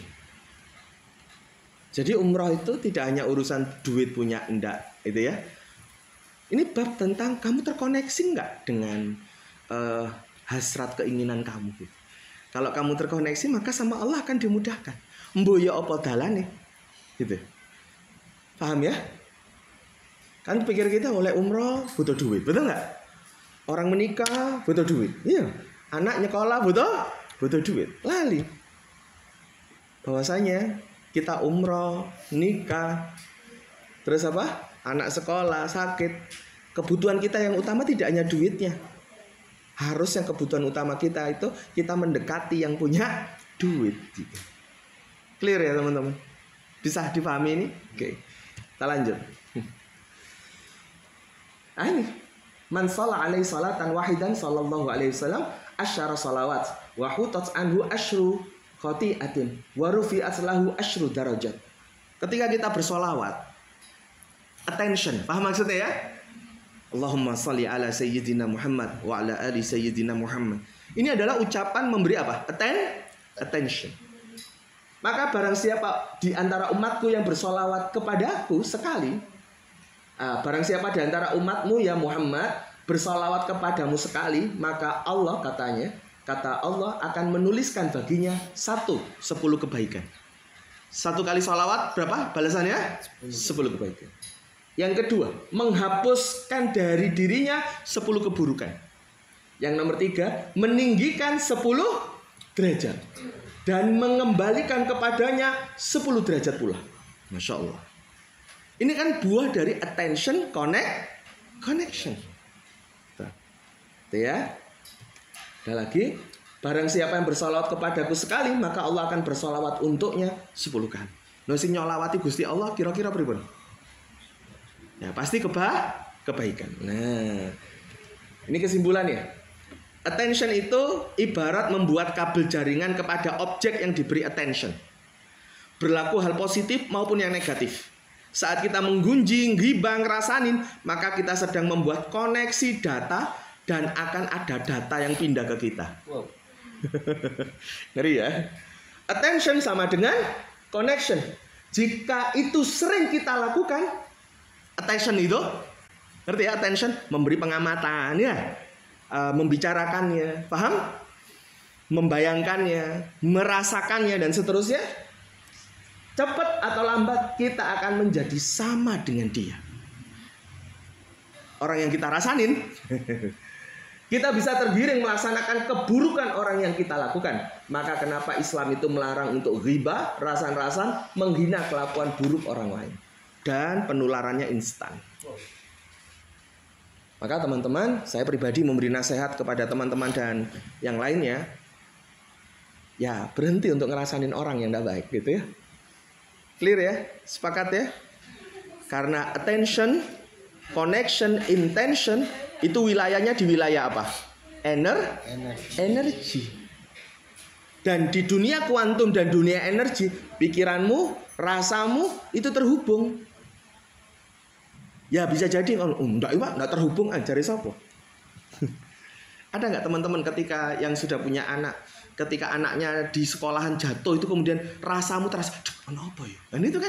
Jadi umroh itu tidak hanya urusan duit punya enggak, itu ya. Ini bab tentang kamu terkoneksi enggak dengan hasrat keinginan kamu gitu. Kalau kamu terkoneksi maka sama Allah akan dimudahkan. Mboyo apa dalane gitu. Paham ya? Kan pikir kita oleh umroh butuh duit, betul nggak? Orang menikah butuh duit, iya. Anak nyekolah butuh duit, lali. Bahwasanya kita umroh, nikah, terus apa? Anak sekolah, sakit. Kebutuhan kita yang utama tidak hanya duitnya. Harusnya kebutuhan utama kita itu kita mendekati yang punya duit. Gitu. Clear ya teman-teman? Bisa dipahami ini? Oke, kita lanjut. Nah ini, man shalla alaihi salatan wahidan sallallahu alaihi wasallam asyara salawat wa hutat anhu asyru khati'atin wa rufi'at lahu asyru darajat. Ketika kita bersolawat, attention, paham maksudnya ya? Allahumma shalli ala sayyidina Muhammad wa ala ali sayyidina Muhammad. Ini adalah ucapan memberi apa? Attention. Maka barang siapa di antara umatku yang bersolawat kepadaku sekali, barang siapa di antara umatmu ya Muhammad bersolawat kepadamu sekali, maka Allah kata Allah akan menuliskan baginya 10 kebaikan. 1 kali solawat berapa balasannya? 10 kebaikan. Yang kedua, menghapuskan dari dirinya 10 keburukan. Yang nomor 3, meninggikan 10 derajat dan mengembalikan kepadanya 10 derajat pula. Masya Allah. Ini kan buah dari attention connection. Tuh ya. Ada lagi, barang siapa yang bersolawat kepadaku sekali, maka Allah akan bersolawat untuknya 10 kali. Nah, sing nyolawati Gusti Allah kira-kira pripun? Ya, pasti kebaikan. Nah, ini kesimpulannya. Attention itu ibarat membuat kabel jaringan kepada objek yang diberi attention. Berlaku hal positif maupun yang negatif. Saat kita menggunjing, ghibah, ngerasanin, maka kita sedang membuat koneksi data dan akan ada data yang pindah ke kita. Wow. Ngeri ya? Attention sama dengan connection. Jika itu sering kita lakukan, attention itu, ngerti ya? Attention, memberi pengamatan ya, membicarakannya, paham? Membayangkannya, merasakannya dan seterusnya. Cepat atau lambat kita akan menjadi sama dengan dia. Orang yang kita rasanin, kita bisa tergiring melaksanakan keburukan orang yang kita lakukan. Maka kenapa Islam itu melarang untuk ghibah, rasan-rasan, menghina kelakuan buruk orang lain. Dan penularannya instan. Maka teman-teman, saya pribadi memberi nasihat kepada teman-teman dan yang lainnya. Ya, berhenti untuk ngerasanin orang yang tidak baik gitu ya. Clear ya? Sepakat ya? Karena attention, connection, intention itu wilayahnya di wilayah apa? Energi. Dan di dunia kuantum dan dunia energi, pikiranmu, rasamu itu terhubung. Ya bisa jadi enggak terhubung ajari sopo. Ada nggak teman-teman ketika yang sudah punya anak, ketika anaknya di sekolahan jatuh itu kemudian rasamu terasa, kenapa ya? Dan itu kan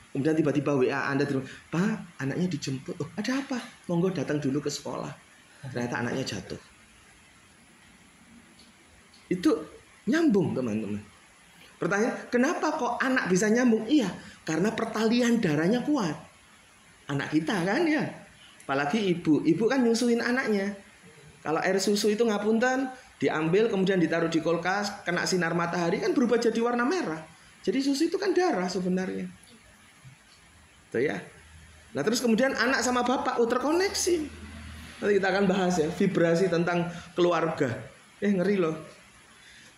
kemudian tiba-tiba WA Anda terus, Pak, anaknya dijemput. Oh, ada apa? Monggo datang dulu ke sekolah. Ternyata anaknya jatuh. Itu nyambung teman-teman. Pertanyaan, kenapa kok anak bisa nyambung? Iya, karena pertalian darahnya kuat. Anak kita kan ya. Apalagi ibu kan nyusuin anaknya. Kalau air susu itu ngapunten, diambil kemudian ditaruh di kulkas, kena sinar matahari kan berubah jadi warna merah. Jadi susu itu kan darah sebenarnya. Tuh ya. Nah terus kemudian anak sama bapak terkoneksi. Nanti kita akan bahas ya, vibrasi tentang keluarga. Ngeri loh.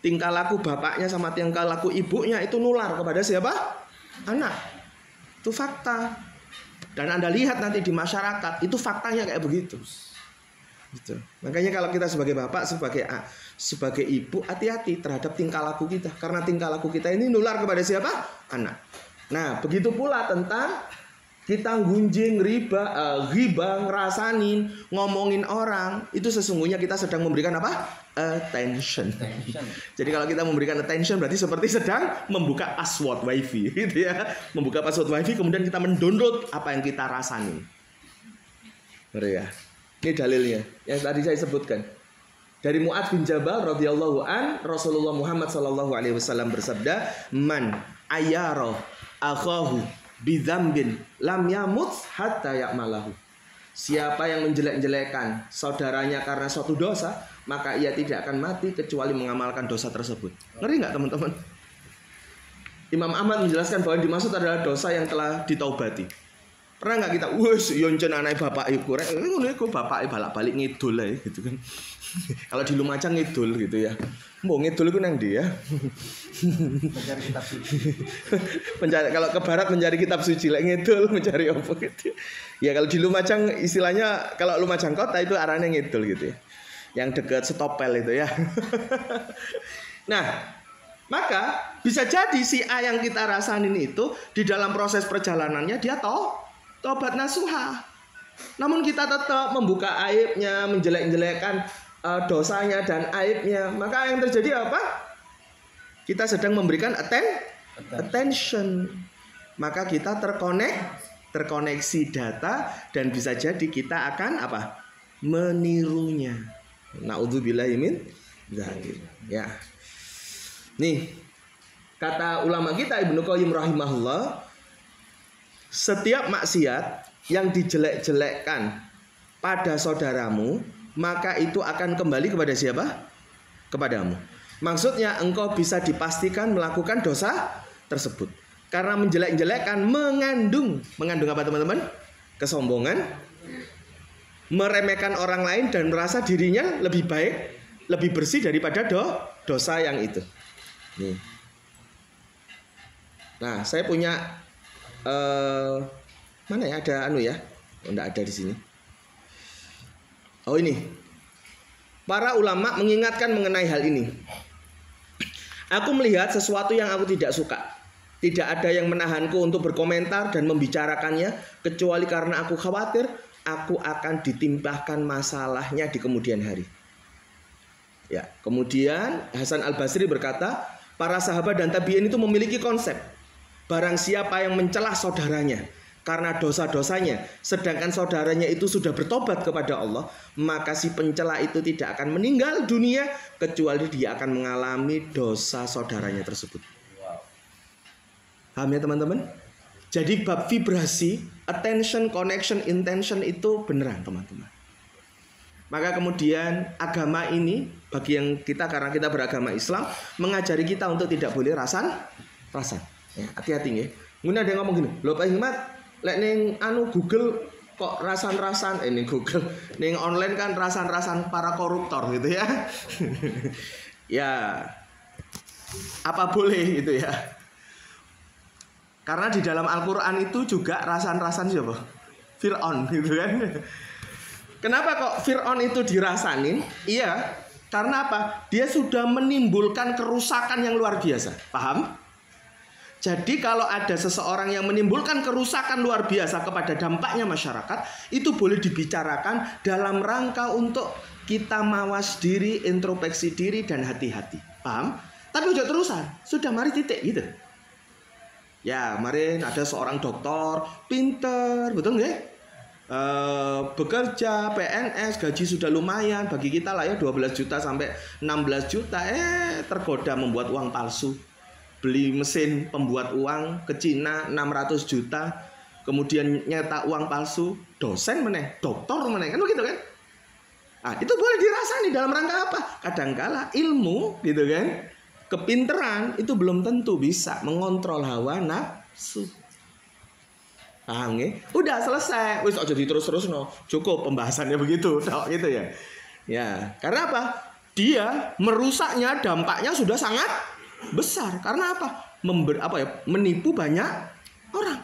Tingkah laku bapaknya sama tingkah laku ibunya itu nular kepada siapa? Anak. Itu fakta. Dan Anda lihat nanti di masyarakat, itu faktanya kayak begitu. Gitu. Makanya kalau kita sebagai bapak, sebagai ibu, hati-hati terhadap tingkah laku kita. Karena tingkah laku kita ini nular kepada siapa? Anak. Nah, begitu pula tentang kita gunjing, ghibah, ngerasanin, ngomongin orang, itu sesungguhnya kita sedang memberikan apa? Attention. Jadi kalau kita memberikan attention berarti seperti sedang membuka password wifi gitu ya. Membuka password wifi kemudian kita mendownload apa yang kita rasanin. Ngeri ya. Ini dalilnya yang tadi saya sebutkan. Dari Mu'adz bin Jabal radhiyallahu an, Rasulullah Muhammad sallallahu alaihi wasallam bersabda, "Man ayyara akhahu bidzambin lam yamut hatta ya'malahu." Siapa yang menjelek-jelekan saudaranya karena suatu dosa, maka ia tidak akan mati kecuali mengamalkan dosa tersebut. Ngeri nggak teman-teman? Imam Ahmad menjelaskan bahwa yang dimaksud adalah dosa yang telah ditaubati. Pernah nggak kita, wes yoncen anak bapak iku, ngono iku bapak balak-balik ngidul ya gitu kan? Kalau di Lumajang ngidul gitu ya. Mbok ngidul iku nang ndi ya? Mencari kitab suci. Kalau ke barat mencari kitab suci, lek ngidul mencari apa gitu. Ya kalau di Lumajang istilahnya, kalau Lumajang kota itu arahnya ngidul gitu ya. Yang dekat Setopel itu ya. Nah, maka bisa jadi si A yang kita rasain itu di dalam proses perjalanannya dia tobat nasuha. Namun kita tetap membuka aibnya, menjelek-jelekkan dosanya dan aibnya. Maka yang terjadi apa? Kita sedang memberikan attention. Maka kita terkoneksi data dan bisa jadi kita akan apa? Menirunya. Na'udzubillahi min dzalik. Ya. Nih, kata ulama kita Ibnu Qayyim rahimahullah, setiap maksiat yang dijelek-jelekkan pada saudaramu, maka itu akan kembali kepada siapa? Kepadamu. Maksudnya engkau bisa dipastikan melakukan dosa tersebut. Karena menjelek-jelekkan mengandung apa teman-teman? Kesombongan, meremehkan orang lain dan merasa dirinya lebih baik, lebih bersih daripada dosa yang itu. Nih. Nah, saya punya mana ya, ada ya? Enggak ada di sini. Oh ini. Para ulama mengingatkan mengenai hal ini. Aku melihat sesuatu yang aku tidak suka. Tidak ada yang menahanku untuk berkomentar dan membicarakannya kecuali karena aku khawatir aku akan ditimpahkan masalahnya di kemudian hari. Ya, kemudian Hasan Al-Basri berkata, para sahabat dan tabi'in itu memiliki konsep. Barang siapa yang mencelah saudaranya karena dosa-dosanya, sedangkan saudaranya itu sudah bertobat kepada Allah, maka si pencela itu tidak akan meninggal dunia kecuali dia akan mengalami dosa saudaranya tersebut. Paham ya teman-teman? Jadi bab vibrasi, attention, connection, intention itu beneran teman-teman. Maka kemudian agama ini bagi yang kita, karena kita beragama Islam, mengajari kita untuk tidak boleh rasan. Ya, hati-hati ya. Mungkin ada yang ngomong gini, lho Pak Hikmat, lek ning Google kok rasan-rasan, ini Google, ning online kan rasan-rasan para koruptor gitu ya. Ya, apa boleh gitu ya. Karena di dalam Al-Quran itu juga rasan-rasan siapa? Fir'aun gitu kan. Kenapa kok Fir'aun itu dirasanin? Iya, karena apa? Dia sudah menimbulkan kerusakan yang luar biasa. Paham? Jadi kalau ada seseorang yang menimbulkan kerusakan luar biasa kepada dampaknya masyarakat, itu boleh dibicarakan dalam rangka untuk kita mawas diri, introspeksi diri, dan hati-hati. Paham? Tapi udah terusan, sudah mari titik gitu. Ya, kemarin ada seorang dokter, pinter, betul nggak? Bekerja, PNS, gaji sudah lumayan bagi kita lah ya, 12 juta sampai 16 juta. Tergoda membuat uang palsu. Beli mesin pembuat uang ke Cina 600 juta, kemudian nyetak uang palsu, dosen meneh, dokter meneh, kan begitu kan? Ah, itu boleh dirasani dalam rangka apa? Kadangkala ilmu gitu kan, kepinteran itu belum tentu bisa mengontrol hawa nafsu. Paham nggih? Udah selesai, wis aja diterus-terus no. Cukup pembahasannya begitu, gitu ya. Ya, karena apa? Dia merusaknya, dampaknya sudah sangat besar. Karena apa? Menipu banyak orang.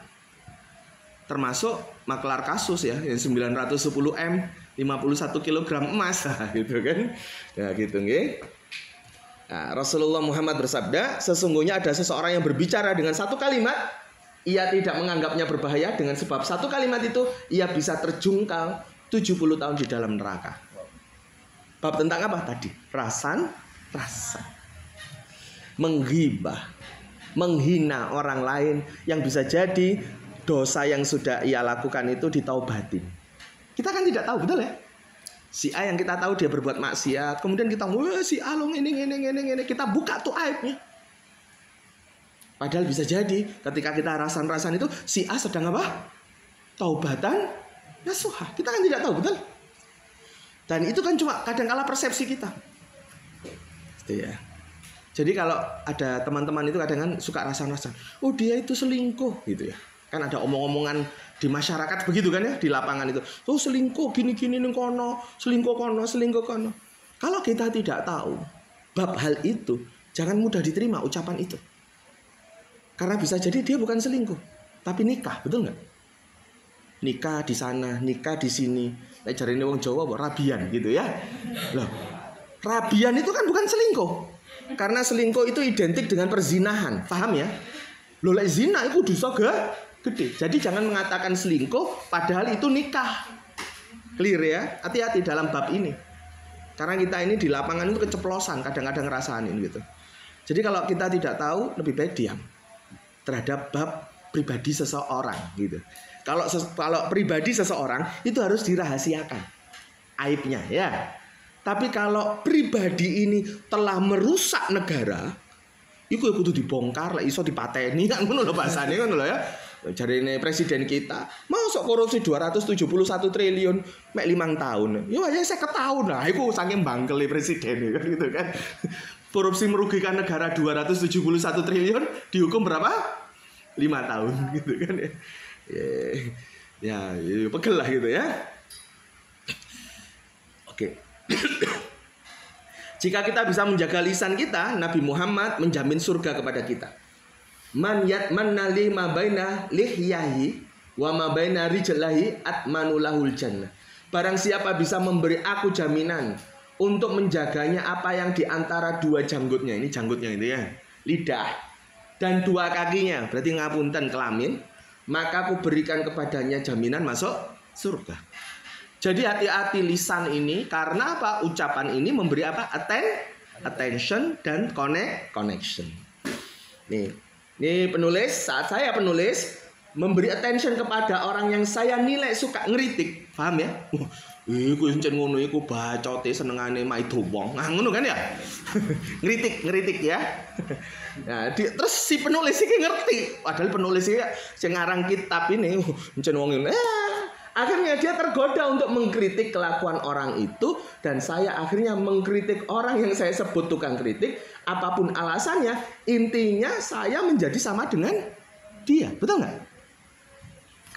Termasuk maklar kasus ya, yang 910M, 51 kg emas, gitu kan. Ya gitu nggih. Nah, Rasulullah Muhammad bersabda, sesungguhnya ada seseorang yang berbicara dengan satu kalimat ia tidak menganggapnya berbahaya dengan sebab satu kalimat itu ia bisa terjungkal 70 tahun di dalam neraka. Bab tentang apa tadi? Rasa menghibah, menghina orang lain yang bisa jadi dosa yang sudah ia lakukan itu ditaubatin. Kita kan tidak tahu, betul ya? Si A yang kita tahu dia berbuat maksiat, kemudian kita si A lo ini, kita buka tuh aibnya. Padahal bisa jadi ketika kita rasan-rasan itu si A sedang apa? Taubatan nasuha. Kita kan tidak tahu, betul? Dan itu kan cuma kadang-kala persepsi kita. Gitu ya. Jadi kalau ada teman-teman itu kadang-kadang suka rasan-rasan, oh dia itu selingkuh gitu ya. Kan ada omong-omongan di masyarakat begitu kan ya, di lapangan itu. Oh selingkuh gini-gini ning kono, selingkuh kono. Kalau kita tidak tahu bab hal itu, jangan mudah diterima ucapan itu. Karena bisa jadi dia bukan selingkuh, tapi nikah, betul nggak? Nikah di sana, nikah di sini. Nah, jarine wong Jawa rabian gitu ya. Loh, rabian itu kan bukan selingkuh. Karena selingkuh itu identik dengan perzinahan, paham ya? Loh, lek zina itu dosa gede. Jadi jangan mengatakan selingkuh padahal itu nikah. Clear ya? Hati-hati dalam bab ini. Karena kita ini di lapangan itu keceplosan, kadang-kadang ngerasain gitu. Jadi kalau kita tidak tahu, lebih baik diam terhadap bab pribadi seseorang gitu. Kalau pribadi seseorang itu harus dirahasiakan aibnya ya. Tapi kalau pribadi ini telah merusak negara, itu kudu dibongkar, lah iso dipateni kan ngono lho bahasane ngono lho ya. Jarine presiden kita, masuk korupsi 271 triliun mek 5 tahun. Yo ya 50 tahun lah, iku saking bangkele presiden kan gitu kan. Korupsi merugikan negara 271 triliun dihukum berapa? 5 tahun gitu kan ya. Ya, pegel lah gitu ya. Oke. Jika kita bisa menjaga lisan kita, Nabi Muhammad menjamin surga kepada kita. Man yatmanna li ma baina lihyahi wa ma baina rijlahi atmanulahul jannah. Barang siapa bisa memberi aku jaminan untuk menjaganya apa yang di antara dua janggutnya, ini janggutnya itu ya, lidah dan dua kakinya, berarti ngapunten kelamin, maka aku berikan kepadanya jaminan masuk surga. Jadi hati-hati lisan ini, karena apa? Ucapan ini memberi apa? Attention dan connection. Nih penulis, saat saya penulis memberi attention kepada orang yang saya nilai suka ngeritik, paham ya? Iku encen ngono iku bacote senengane maido wong. Nah, ngono kan ya? ngeritik ya. Nah, terus si penulis iki ngerti, padahal penulis iki sing ngarang kitab ini encen wong ngene. Akhirnya dia tergoda untuk mengkritik kelakuan orang itu, dan saya akhirnya mengkritik orang yang saya sebut tukang kritik, apapun alasannya, intinya saya menjadi sama dengan dia, betul nggak?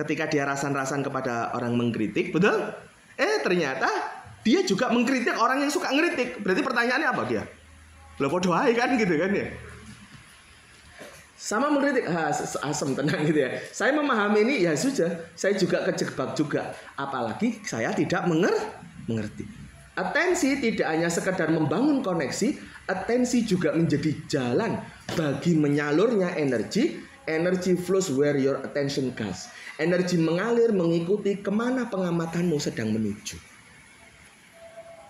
Ketika dia rasan-rasan kepada orang mengkritik, betul? Ternyata dia juga mengkritik orang yang suka ngeritik. Berarti pertanyaannya apa dia? Lah podo ae kan gitu kan ya. Sama mengkritik, asem tenang gitu ya. Saya memahami ini ya sudah, saya juga kejebak juga. Apalagi saya tidak mengerti. Atensi tidak hanya sekedar membangun koneksi, atensi juga menjadi jalan bagi menyalurnya energi. Energy flows where your attention goes. Energi mengalir mengikuti kemana pengamatanmu sedang menuju.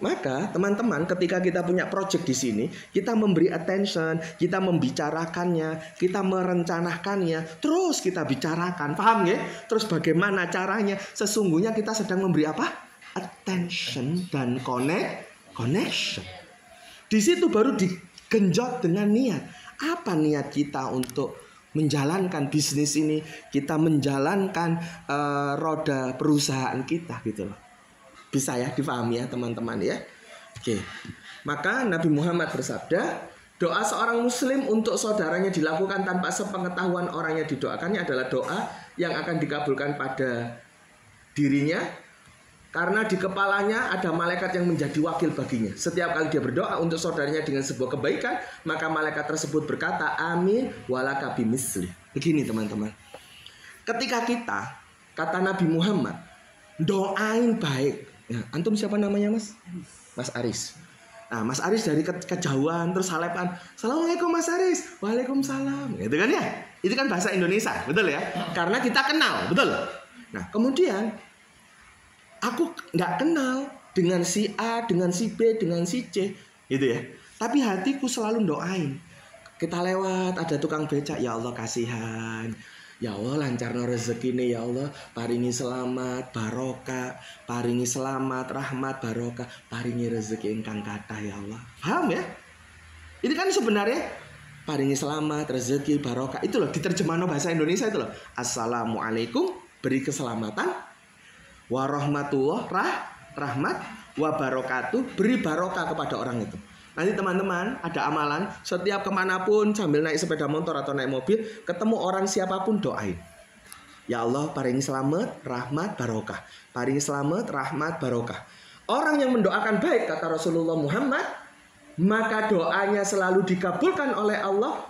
Maka teman-teman, ketika kita punya project di sini, kita memberi attention, kita membicarakannya, kita merencanakannya, terus kita bicarakan, paham ya? Terus bagaimana caranya? Sesungguhnya kita sedang memberi apa? Attention dan connection. Di situ baru digenjot dengan niat. Apa niat kita untuk menjalankan bisnis ini? Kita menjalankan roda perusahaan kita gitu loh. Bisa ya dipahami ya teman-teman ya. Oke. Maka Nabi Muhammad bersabda, doa seorang muslim untuk saudaranya dilakukan tanpa sepengetahuan orang yang didoakannya adalah doa yang akan dikabulkan pada dirinya, karena di kepalanya ada malaikat yang menjadi wakil baginya. Setiap kali dia berdoa untuk saudaranya dengan sebuah kebaikan, maka malaikat tersebut berkata, amin walaka bimisli. Begini teman-teman, ketika kita, kata Nabi Muhammad, doain baik. Ya, antum siapa namanya mas? Mas Aris. Nah, Mas Aris dari kejauhan terus salepan, assalamualaikum Mas Aris. Waalaikumsalam. Gitu kan ya? Itu kan bahasa Indonesia, betul ya? Karena kita kenal, betul. Nah, kemudian aku nggak kenal dengan si A, dengan si B, dengan si C, gitu ya. Tapi hatiku selalu doain. Kita lewat, ada tukang becak, ya Allah kasihan. Ya Allah lancarno rezeki nih, ya Allah paringi selamat, barokah, paringi selamat, rahmat, barokah, paringi rezeki ingkang kathah ya Allah. Paham ya? Ini kan sebenarnya paringi selamat, rezeki, barokah. Itu loh diterjemahno bahasa Indonesia itu loh. Assalamualaikum, beri keselamatan, warahmatullah, rahmat, wabarakatuh, beri barokah kepada orang itu. Nanti teman-teman ada amalan, setiap kemanapun sambil naik sepeda motor atau naik mobil, ketemu orang siapapun doain. Ya Allah paringi selamat, rahmat, barokah. Paringi selamat, rahmat, barokah. Orang yang mendoakan baik kata Rasulullah Muhammad, maka doanya selalu dikabulkan oleh Allah.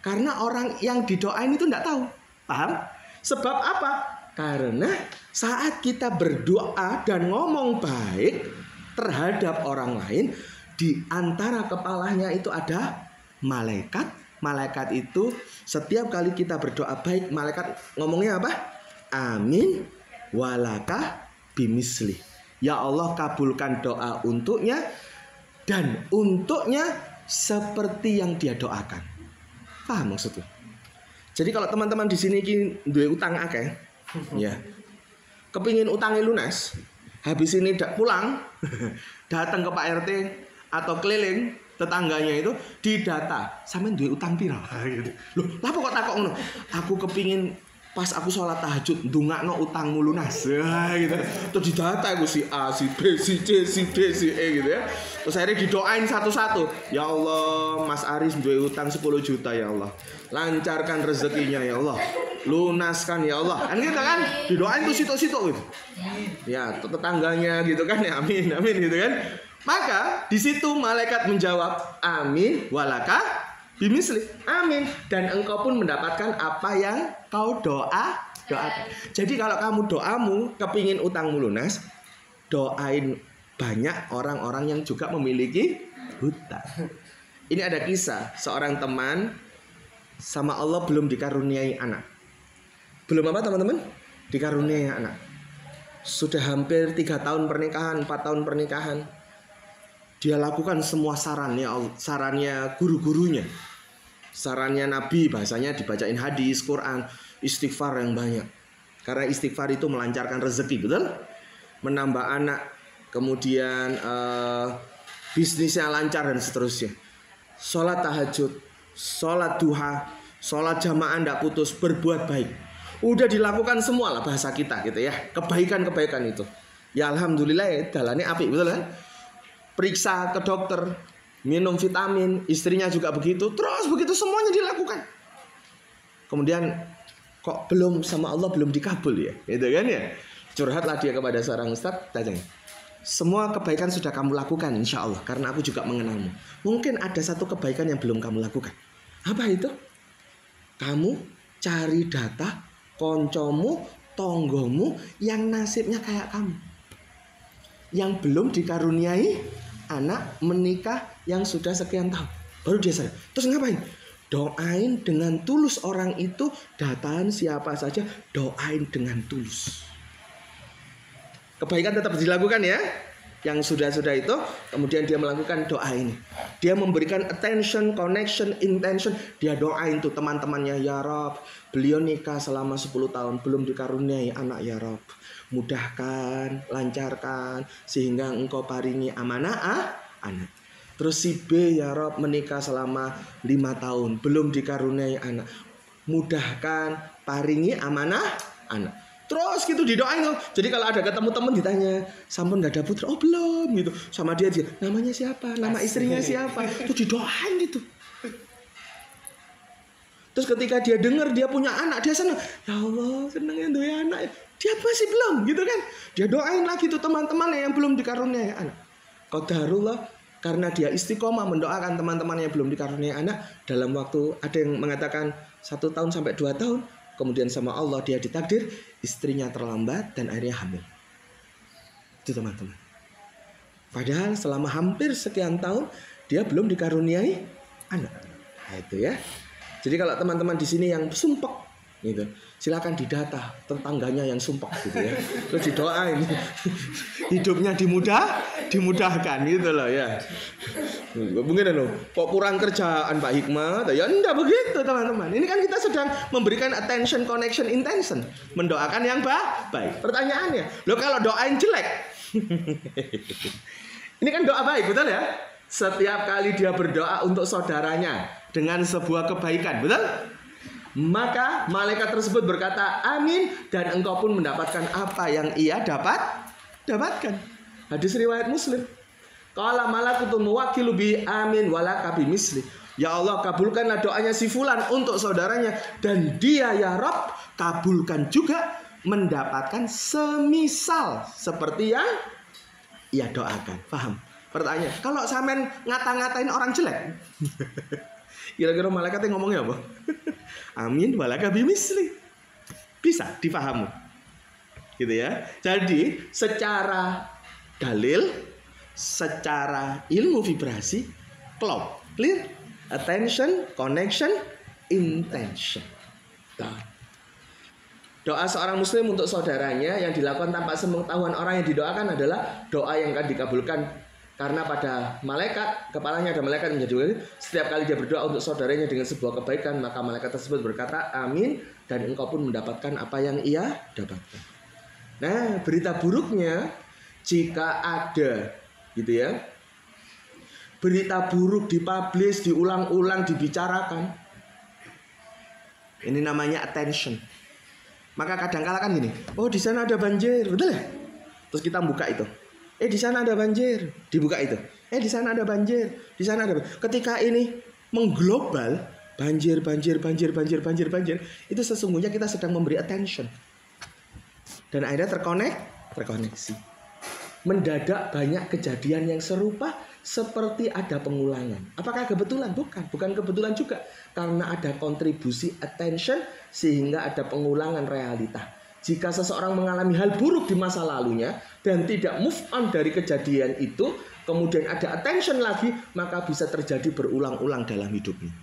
Karena orang yang didoain itu tidak tahu. Paham? Sebab apa? Karena saat kita berdoa dan ngomong baik terhadap orang lain, di antara kepalanya itu ada malaikat. Malaikat itu setiap kali kita berdoa baik, malaikat ngomongnya apa? Amin walaka bimisli. Ya Allah kabulkan doa untuknya dan untuknya seperti yang dia doakan. Paham maksudnya? Jadi kalau teman-teman di sini duwe utang akeh, ya. Kepingin utangnya lunas, habis ini pulang, datang ke Pak RT atau keliling tetangganya itu didata sampean duwe utang pira gitu. Loh, lha kok takok ngono? Aku kepingin pas aku sholat tahajud ndongakno utangmu lunas. Gitu. Terus didata aku si A, si B, si C, si D, si E gitu ya. Terus akhirnya didoain satu-satu. Ya Allah, Mas Aris duwe utang 10 juta ya Allah. Lancarkan rezekinya ya Allah. Lunaskan ya Allah. Kan gitu kan? Didoain tuh situ-situ gitu. Ya, tetangganya gitu kan ya. Amin, amin gitu kan. Maka di situ malaikat menjawab amin walaka bimisli. Amin. Dan engkau pun mendapatkan apa yang kau doakan. Jadi kalau kamu doamu kepingin utangmu lunas, doain banyak orang-orang yang juga memiliki hutang. Ini ada kisah seorang teman sama Allah belum dikaruniai anak. Belum apa teman-teman? Dikaruniai anak. Sudah hampir 3 tahun pernikahan, 4 tahun pernikahan. Dia lakukan semua sarannya guru-gurunya. Sarannya Nabi, bahasanya dibacain hadis, Quran, istighfar yang banyak. Karena istighfar itu melancarkan rezeki, betul? Menambah anak, kemudian bisnisnya lancar dan seterusnya. Sholat tahajud, sholat duha, sholat jamaah tidak putus, berbuat baik. Udah dilakukan semua lah bahasa kita gitu ya. Kebaikan-kebaikan itu. Ya alhamdulillah ya, dalannya apik, betul kan? Periksa ke dokter, minum vitamin, istrinya juga begitu. Terus begitu semuanya dilakukan. Kemudian kok belum sama Allah belum dikabul ya, gitu kan ya. Curhatlah dia kepada seorang ustadz, tanya, semua kebaikan sudah kamu lakukan insya Allah, karena aku juga mengenalmu. Mungkin ada satu kebaikan yang belum kamu lakukan. Apa itu? Kamu cari data koncomu, tonggomu yang nasibnya kayak kamu, yang belum dikaruniai anak, menikah yang sudah sekian tahun. Baru dia sadar. Terus ngapain? Doain dengan tulus orang itu. Dataan siapa saja, doain dengan tulus. Kebaikan tetap dilakukan ya. Yang sudah-sudah itu, kemudian dia melakukan doa ini. Dia memberikan attention, connection, intention. Dia doain tuh teman-temannya, ya Rob, beliau nikah selama 10 tahun belum dikaruniai anak ya Rob. Mudahkan, lancarkan, sehingga engkau paringi amanah anak. Terus si B ya Rob menikah selama 5 tahun belum dikaruniai anak. Mudahkan, paringi amanah anak. Terus gitu didoain tuh. Jadi kalau ada ketemu teman ditanya, sampun gak ada putra? Oh belum gitu. Sama dia namanya siapa? Nama istrinya siapa? Tuh didoain gitu. Terus ketika dia dengar dia punya anak, dia senang. Ya Allah, senangnya duwe anak. Dia masih belum gitu kan. Dia doain lagi tuh teman-temannya yang belum dikaruniai anak. Qadarullah, karena dia istiqomah mendoakan teman-teman yang belum dikaruniai anak, dalam waktu ada yang mengatakan 1 tahun sampai 2 tahun, kemudian sama Allah dia ditakdir istrinya terlambat dan akhirnya hamil. Itu teman-teman. Padahal selama hampir sekian tahun dia belum dikaruniai anak. Nah, itu ya. Jadi kalau teman-teman di sini yang sumpek gitu, silakan didata tetangganya yang sumpek gitu ya. Terus didoain hidupnya dimudahkan gitu loh ya. Mungkin loh, kok kurang kerjaan Pak Hikmat? Ya enggak begitu teman-teman. Ini kan kita sedang memberikan attention, connection, intention, mendoakan yang baik. Pertanyaannya, loh kalau doain jelek? Ini kan doa baik, betul ya? Setiap kali dia berdoa untuk saudaranya dengan sebuah kebaikan, betul? Maka malaikat tersebut berkata, amin, dan engkau pun mendapatkan apa yang ia dapatkan. Hadis riwayat Muslim. Qala malakutul muwakkilu bi amin walaka bimisli. Ya Allah, kabulkanlah doanya si fulan untuk saudaranya, dan dia ya Rabb kabulkan juga mendapatkan semisal seperti yang ia doakan. Paham? Pertanyaan, kalau sampean ngata-ngatain orang jelek, kira-kira malaikatnya ngomongnya apa? Amin walaka bimisli. Bisa dipahami. Gitu ya. Jadi secara dalil, secara ilmu vibrasi, klop, clear, attention, connection, intention. Doa seorang muslim untuk saudaranya yang dilakukan tanpa sepengetahuan orang yang didoakan adalah doa yang akan dikabulkan. Karena pada malaikat, kepalanya ada malaikat yang menjadi setiap kali dia berdoa untuk saudaranya dengan sebuah kebaikan, maka malaikat tersebut berkata, amin, dan engkau pun mendapatkan apa yang ia dapatkan. Nah, berita buruknya, jika ada gitu ya, berita buruk dipublish, diulang-ulang, dibicarakan, ini namanya attention. Maka kadang-kala kan gini, oh di sana ada banjir, betul ya? Terus kita buka itu, di sana ada banjir, dibuka itu, di sana ada banjir, di sana ada. Ketika ini mengglobal, banjir, itu sesungguhnya kita sedang memberi attention, dan akhirnya terkoneksi. Mendadak banyak kejadian yang serupa seperti ada pengulangan. Apakah kebetulan? Bukan kebetulan juga. Karena ada kontribusi attention sehingga ada pengulangan realita. Jika seseorang mengalami hal buruk di masa lalunya dan tidak move on dari kejadian itu, kemudian ada attention lagi, maka bisa terjadi berulang-ulang dalam hidupnya.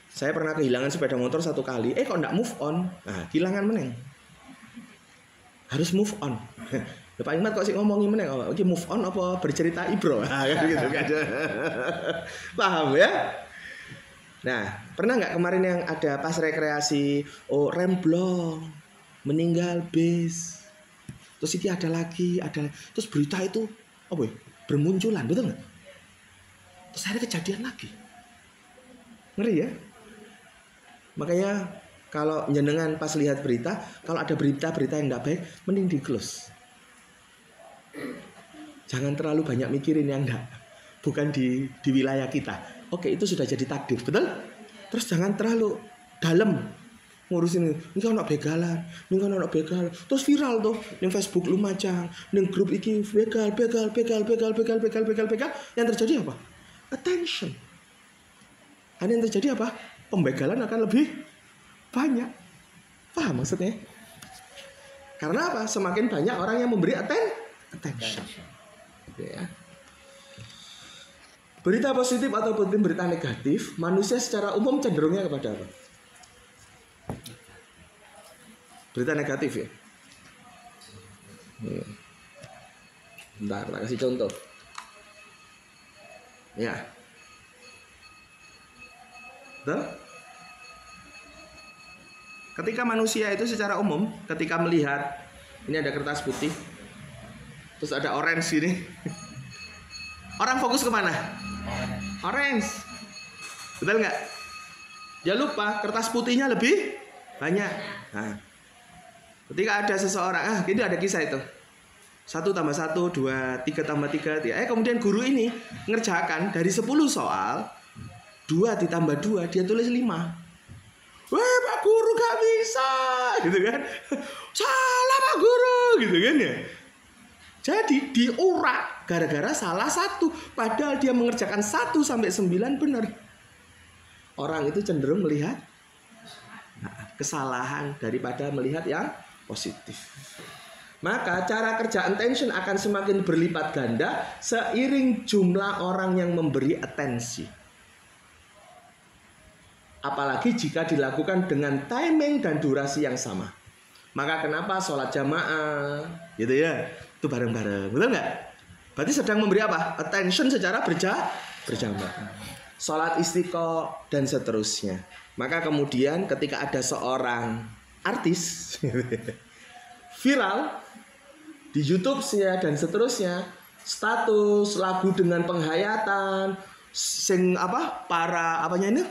Saya pernah kehilangan sepeda motor 1 kali, kok enggak move on? Nah, kehilangan meneng. Harus move on. Pak Hikmat kok sih ngomongin meneng, oke move on apa bercerita ibro? Nah, gitu kan. Paham ya? Nah, pernah nggak kemarin yang ada pas rekreasi, remblong, meninggal bis, terus ini ada lagi, terus berita itu bermunculan, betul nggak? Terus ada kejadian lagi, ngeri ya? Makanya kalau jenengan pas lihat berita, kalau ada berita-berita yang nggak baik, mending di close. Jangan terlalu banyak mikirin yang enggak, bukan di wilayah kita. Oke, itu sudah jadi takdir, betul? Terus jangan terlalu dalam ngurusin ini kan anak begalan, terus viral tuh di Facebook Lumajang, di grup iki begal. Yang terjadi apa? Attention. Dan yang terjadi apa? Pembegalan akan lebih banyak. Paham maksudnya? Karena apa? Semakin banyak orang yang memberi attention. Ya. Berita positif ataupun berita negatif, manusia secara umum cenderungnya kepada apa? Berita negatif ya. Bentar, tak kasih contoh. Ya. Betul? Ketika manusia itu secara umum, ketika melihat ini ada kertas putih, terus ada orange gini, orang fokus kemana? Orange. Betul nggak? Jangan lupa kertas putihnya lebih banyak. Nah, ketika ada seseorang, ini ada kisah itu. 1 tambah 1, 2, 3 tambah 3. Kemudian guru ini ngerjakan dari 10 soal, 2 ditambah 2, dia tulis 5. Wah, Pak Guru gak bisa, gitu kan? Salah Pak Guru, gitu kan ya? Jadi diurak gara-gara salah 1, padahal dia mengerjakan 1 sampai 9 benar. Orang itu cenderung melihat kesalahan daripada melihat yang positif. Maka cara kerja attention akan semakin berlipat ganda seiring jumlah orang yang memberi atensi. Apalagi jika dilakukan dengan timing dan durasi yang sama. Maka kenapa sholat jamaah, gitu ya, itu bareng-bareng, betul nggak? Berarti sedang memberi apa? Attention secara berjamaah. Sholat istiqo dan seterusnya. Maka kemudian ketika ada seorang artis viral di YouTube-nya dan seterusnya, status lagu dengan penghayatan, sing apa? Para apanya ini?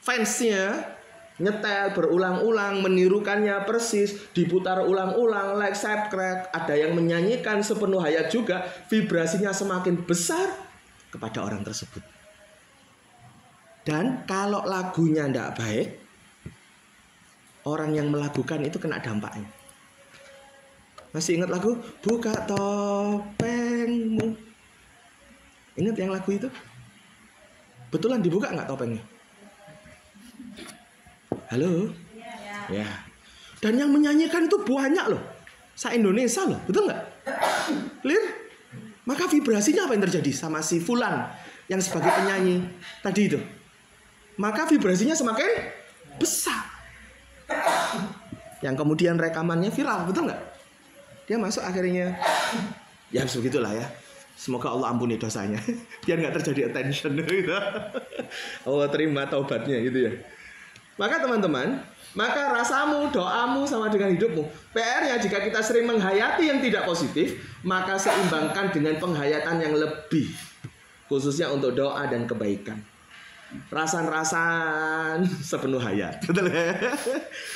Fansnya nyetel berulang-ulang, menirukannya persis, diputar ulang-ulang, like, subscribe, ada yang menyanyikan sepenuh hayat juga, vibrasinya semakin besar kepada orang tersebut. Dan kalau lagunya tidak baik, orang yang melakukan itu kena dampaknya. Masih ingat lagu Buka Topengmu? Ingat yang lagu itu? Betulan dibuka nggak topengnya? Halo? Ya. Dan yang menyanyikan itu banyak loh. Se-Indonesia loh, betul nggak? Clear? Maka vibrasinya apa yang terjadi sama si Fulan yang sebagai penyanyi tadi itu? Maka vibrasinya semakin besar. Yang kemudian rekamannya viral, betul nggak? Dia masuk akhirnya, ya begitulah ya. Semoga Allah ampuni dosanya, biar nggak terjadi attention gitu. Allah terima taubatnya gitu ya. Maka teman-teman, maka rasamu, doamu sama dengan hidupmu. PR-nya jika kita sering menghayati yang tidak positif, maka seimbangkan dengan penghayatan yang lebih, khususnya untuk doa dan kebaikan. Rasan-rasan sepenuh hayat. Betul ya?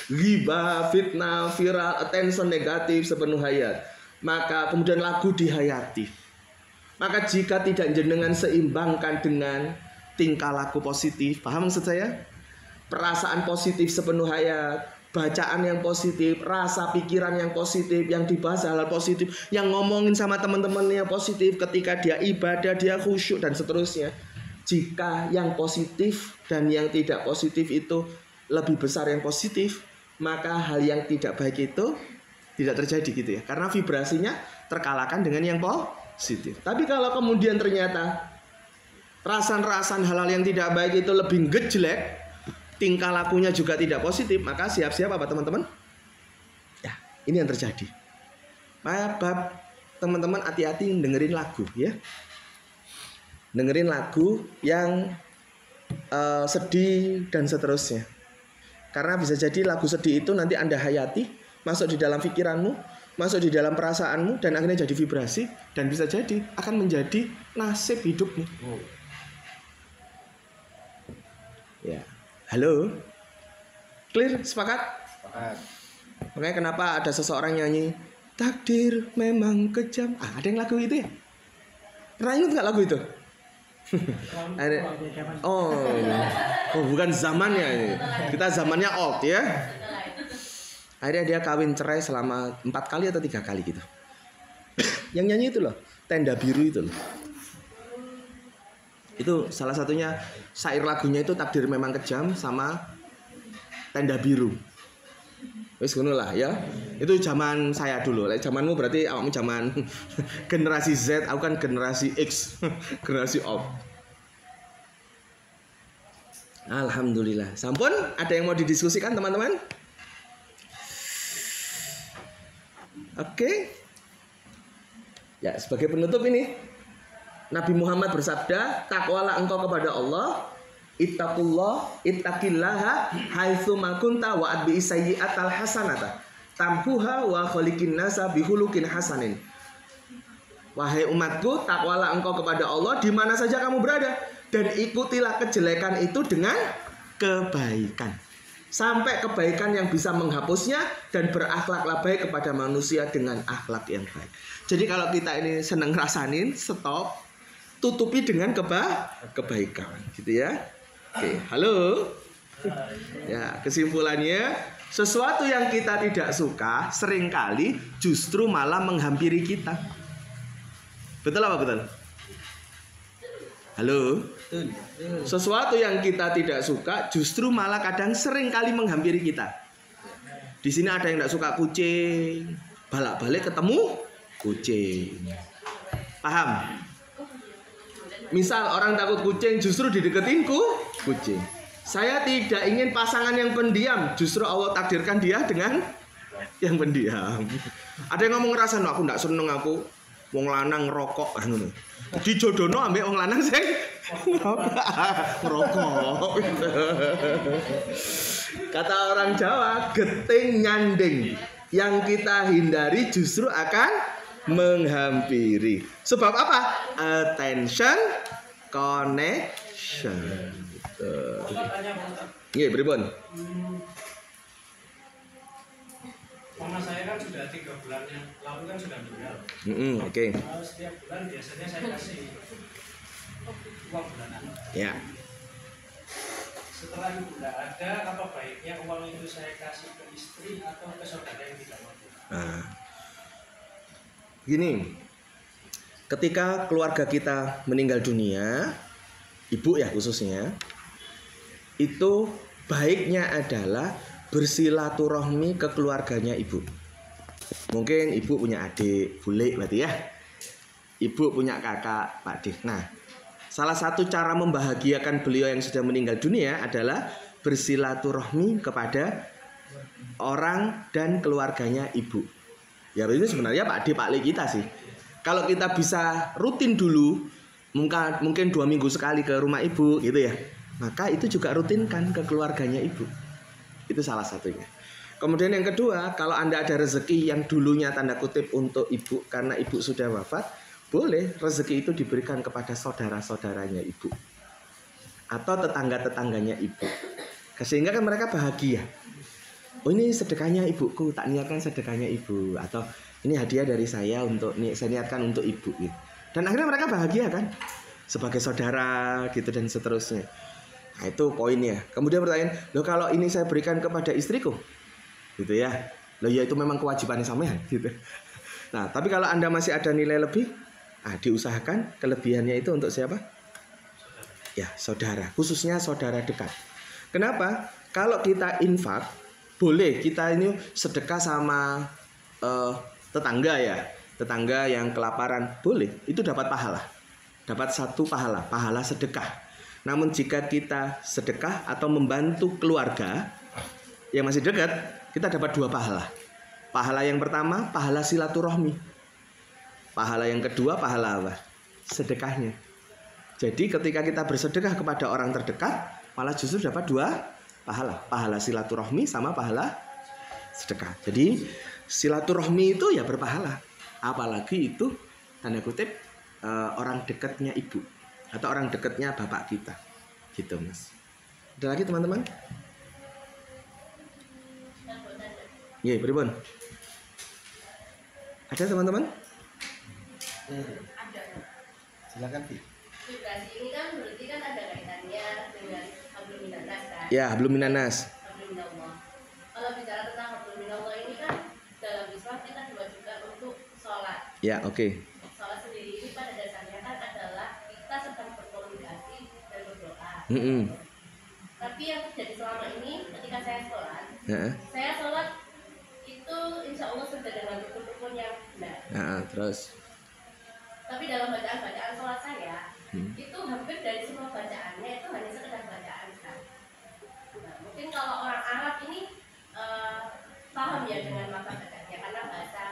Ghibah, fitnah, viral, attention negatif sepenuh hayat. Maka kemudian lagu dihayati. Maka jika tidak jenengan seimbangkan dengan tingkah laku positif, paham maksud saya? Perasaan positif sepenuh hayat, bacaan yang positif, rasa pikiran yang positif, yang dibahas hal-hal positif, yang ngomongin sama teman-temannya positif, ketika dia ibadah, dia khusyuk dan seterusnya. Jika yang positif dan yang tidak positif itu lebih besar yang positif, maka hal yang tidak baik itu tidak terjadi gitu ya. Karena vibrasinya terkalahkan dengan yang positif. Tapi kalau kemudian ternyata rasan-rasan hal-hal yang tidak baik itu lebih gejlek, tingkah lakunya juga tidak positif, maka siap-siap apa teman-teman? Ya, ini yang terjadi. Maka teman-teman hati-hati dengerin lagu ya. Dengerin lagu yang sedih dan seterusnya. Karena bisa jadi lagu sedih itu nanti Anda hayati, masuk di dalam pikiranmu, masuk di dalam perasaanmu, dan akhirnya jadi vibrasi, dan bisa jadi akan menjadi nasib hidupmu. Ya. Halo? Clear? Sepakat? Sepakat. Makanya kenapa ada seseorang nyanyi takdir memang kejam. Ada yang lagu itu ya? Pernah ingat nggak lagu itu? Ada. Oh bukan zamannya ini. Kita zamannya old ya. Akhirnya dia kawin cerai selama 4 kali atau 3 kali gitu. Yang nyanyi itu loh, Tenda Biru itu loh. Itu salah satunya syair lagunya itu takdir memang kejam sama Tenda Biru. Wis ngono lah ya. Itu zaman saya dulu. Zamanmu berarti awakmu zaman generasi Z, aku kan generasi X, generasi O. Alhamdulillah. Sampun, ada yang mau didiskusikan teman-teman? Oke. Ya, sebagai penutup ini Nabi Muhammad bersabda, takwalah engkau kepada Allah, ittaqillaha haitsu ma kunta wa atbi sayyi'atal hasanata tamhuha wa khaliqin nasa bihulukin hasanin. Wahai umatku, takwalah engkau kepada Allah di mana saja kamu berada, dan ikutilah kejelekan itu dengan kebaikan, sampai kebaikan yang bisa menghapusnya, dan berakhlaklah baik kepada manusia dengan akhlak yang baik. Jadi kalau kita ini seneng rasanin, stop, tutupi dengan kebaikan, gitu ya. Oke, halo. Ya, kesimpulannya, sesuatu yang kita tidak suka seringkali justru malah menghampiri kita. Betul apa betul? Halo. Sesuatu yang kita tidak suka justru malah kadang seringkali menghampiri kita. Di sini ada yang tidak suka kucing, balak-balik ketemu kucing. Paham? Misal orang takut kucing justru dideketin kucing. Saya tidak ingin pasangan yang pendiam, justru Allah takdirkan dia dengan yang pendiam. Ada yang ngomong ngerasa, no, aku nggak seneng aku wong lanang ngerokok ngono. Dijodohno ambek wong lanang sing ngerokok. Kata orang Jawa, geting nyanding. Yang kita hindari justru akan menghampiri. Sebab apa? Attention, connection. Iya, pripun? Mama saya kan sudah 3 bulan yang lalu kan sudah meninggal. Oke. Setiap bulan biasanya saya kasih uang bulanan. Ya. Setelah itu tidak ada, apa baiknya uang itu saya kasih ke istri atau ke saudara yang tidak mampu? Nah, gini, ketika keluarga kita meninggal dunia, ibu ya khususnya, itu baiknya adalah bersilaturahmi ke keluarganya ibu. Mungkin ibu punya adik, bule berarti ya. Ibu punya kakak, Pak Dik. Nah, salah satu cara membahagiakan beliau yang sudah meninggal dunia adalah bersilaturahmi kepada orang dan keluarganya ibu. Ya itu sebenarnya Pak Dik, Pak Le kita sih. Kalau kita bisa rutin dulu, mungkin 2 minggu sekali ke rumah ibu gitu ya, maka itu juga rutinkan ke keluarganya ibu. Itu salah satunya. Kemudian yang kedua, kalau Anda ada rezeki yang dulunya tanda kutip untuk ibu karena ibu sudah wafat, boleh rezeki itu diberikan kepada saudara-saudaranya ibu atau tetangga-tetangganya ibu. Sehingga kan mereka bahagia. Oh, ini sedekahnya ibuku, tak niatkan sedekahnya ibu, atau ini hadiah dari saya saya niatkan untuk ibu gitu. Dan akhirnya mereka bahagia kan? Sebagai saudara gitu dan seterusnya. Nah, itu poinnya. Kemudian pertanyaan, loh kalau ini saya berikan kepada istriku, gitu ya. Loh ya itu memang kewajiban sampean, gitu. Nah, tapi kalau Anda masih ada nilai lebih, diusahakan kelebihannya itu untuk siapa? Ya, saudara. Khususnya saudara dekat. Kenapa? Kalau kita infak, boleh kita ini sedekah sama tetangga ya. Tetangga yang kelaparan, boleh. Itu dapat pahala. Dapat 1 pahala, pahala sedekah. Namun jika kita sedekah atau membantu keluarga yang masih dekat, kita dapat 2 pahala. Pahala yang pertama, pahala silaturahmi. Pahala yang kedua, pahala apa? Sedekahnya. Jadi ketika kita bersedekah kepada orang terdekat, malah justru dapat 2 pahala. Pahala silaturahmi sama pahala sedekah. Jadi silaturahmi itu ya berpahala. Apalagi itu tanda kutip orang dekatnya ibu atau orang dekatnya bapak kita, gitu mas. Ada lagi teman-teman? Iya, pripun? Ada teman-teman? Ada. Silakan Fi. Vibrasi ini kan berarti kan ada kaitannya dengan hablum minannas kan? Ya, hablum minannas. Hablum minallah. Kalau bicara tentang hablum minallah ini kan dalam Islam kita diwajibkan untuk sholat. Ya, oke. Sholat sendiri ini pada dasarnya kan adalah kita sedang berkomunikasi dan berdoa. Tapi yang terjadi selama ini ketika saya sholat, saya sholat itu insya Allah sudah dengan rukun-rukun yang benar. Terus. Tapi dalam bacaan-bacaan sholat saya itu hampir dari semua bacaannya itu hanya sekedar bacaan kan. Nah, mungkin kalau orang Arab ini paham ya dengan makna bacaannya karena bahasa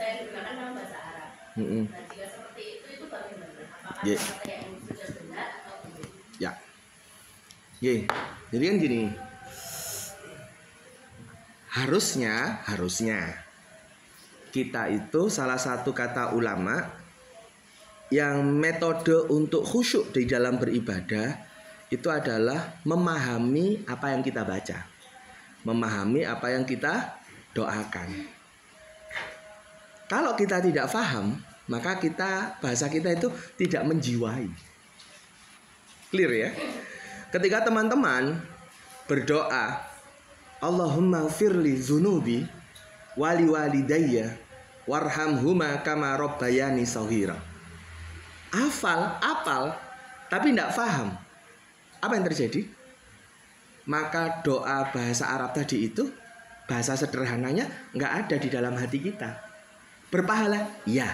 yang digunakan memang bahasa Arab. Nah, jika seperti itu bagaimana? Apakah kata yang ini sudah benar atau belum? Ya. Jadi kan gini. Harusnya kita itu salah satu kata ulama yang metode untuk khusyuk di dalam beribadah itu adalah memahami apa yang kita baca, memahami apa yang kita doakan. Kalau kita tidak paham, maka bahasa kita itu tidak menjiwai. Clear ya? Ketika teman-teman berdoa, Allahumma firli zunubi wali walidayya warhamhuma kama rabbayani shaghira. Apal, tapi tidak paham. Apa yang terjadi? Maka doa bahasa Arab tadi itu, bahasa sederhananya nggak ada di dalam hati kita. Berpahala, ya.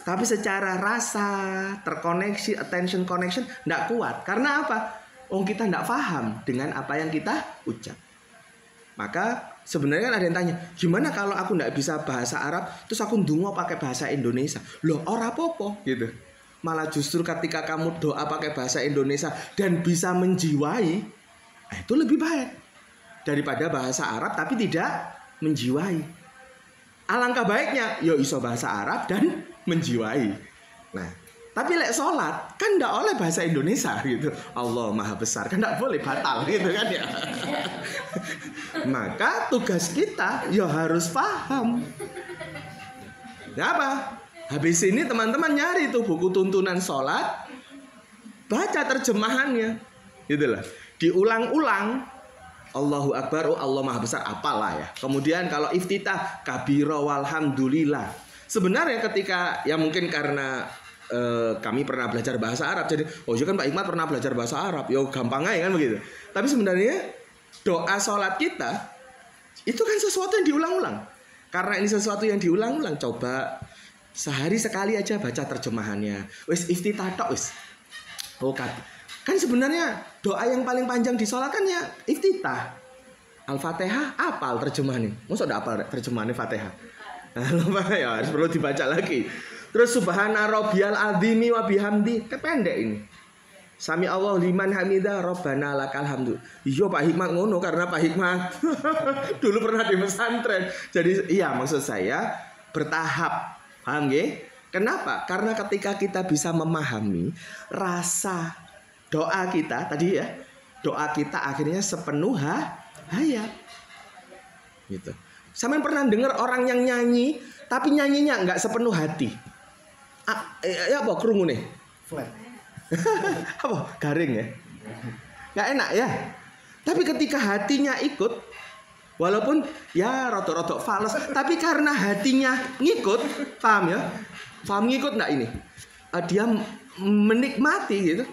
Tapi secara rasa, terkoneksi, attention connection nggak kuat. Karena apa? Kita tidak paham dengan apa yang kita ucap. Maka sebenarnya kan ada yang tanya, gimana kalau aku tidak bisa bahasa Arab, terus aku ndonga pakai bahasa Indonesia? Loh, ora apa-apa gitu. Malah justru ketika kamu doa pakai bahasa Indonesia dan bisa menjiwai, itu lebih baik daripada bahasa Arab tapi tidak menjiwai. Alangkah baiknya, yo iso bahasa Arab dan menjiwai. Nah, tapi lek sholat kan ndak oleh bahasa Indonesia gitu. Allah maha besar kan ndak boleh, batal gitu kan ya. Maka tugas kita ya harus paham. Ya apa? Habis ini teman-teman nyari tuh buku tuntunan sholat, baca terjemahannya, gitulah. Diulang-ulang. Allahu Akbar, Allah maha besar, apalah ya. Kemudian kalau iftitah, kabiro walhamdulillah. Sebenarnya ketika ya mungkin karena kami pernah belajar bahasa Arab, jadi ya kan Pak Hikmat pernah belajar bahasa Arab, ya gampang aja kan begitu. Tapi sebenarnya doa sholat kita itu kan sesuatu yang diulang-ulang. Karena ini sesuatu yang diulang-ulang, coba sehari sekali aja baca terjemahannya. Wis iftitah tok wis. Kan sebenarnya doa yang paling panjang di sholat kan ya iftitah. Al-Fatihah apal terjemahannya. Masa udah apal terjemahannya Fatihah? Nah, ya harus perlu dibaca lagi. Terus subhana rabbiyal azimi wa bihamdi, kependek ini. Sami Allah liman hamidah rabbana lakal hamdu. Iya Pak Hikmat ngono karena Pak Hikmat dulu pernah di pesantren. Jadi iya maksud saya bertahap. Paham nggih? Kenapa? Karena ketika kita bisa memahami rasa doa kita tadi ya, doa kita akhirnya sepenuh hayat. Gitu. Sampai pernah dengar orang yang nyanyi tapi nyanyinya nggak sepenuh hati. Ya apa krungu nih? Flat. Apa? Garing ya? Nggak enak ya? Tapi ketika hatinya ikut, walaupun ya rotok-rotok fals, tapi karena hatinya ngikut, paham ya? Paham ngikut nggak ini? Dia menikmati gitu.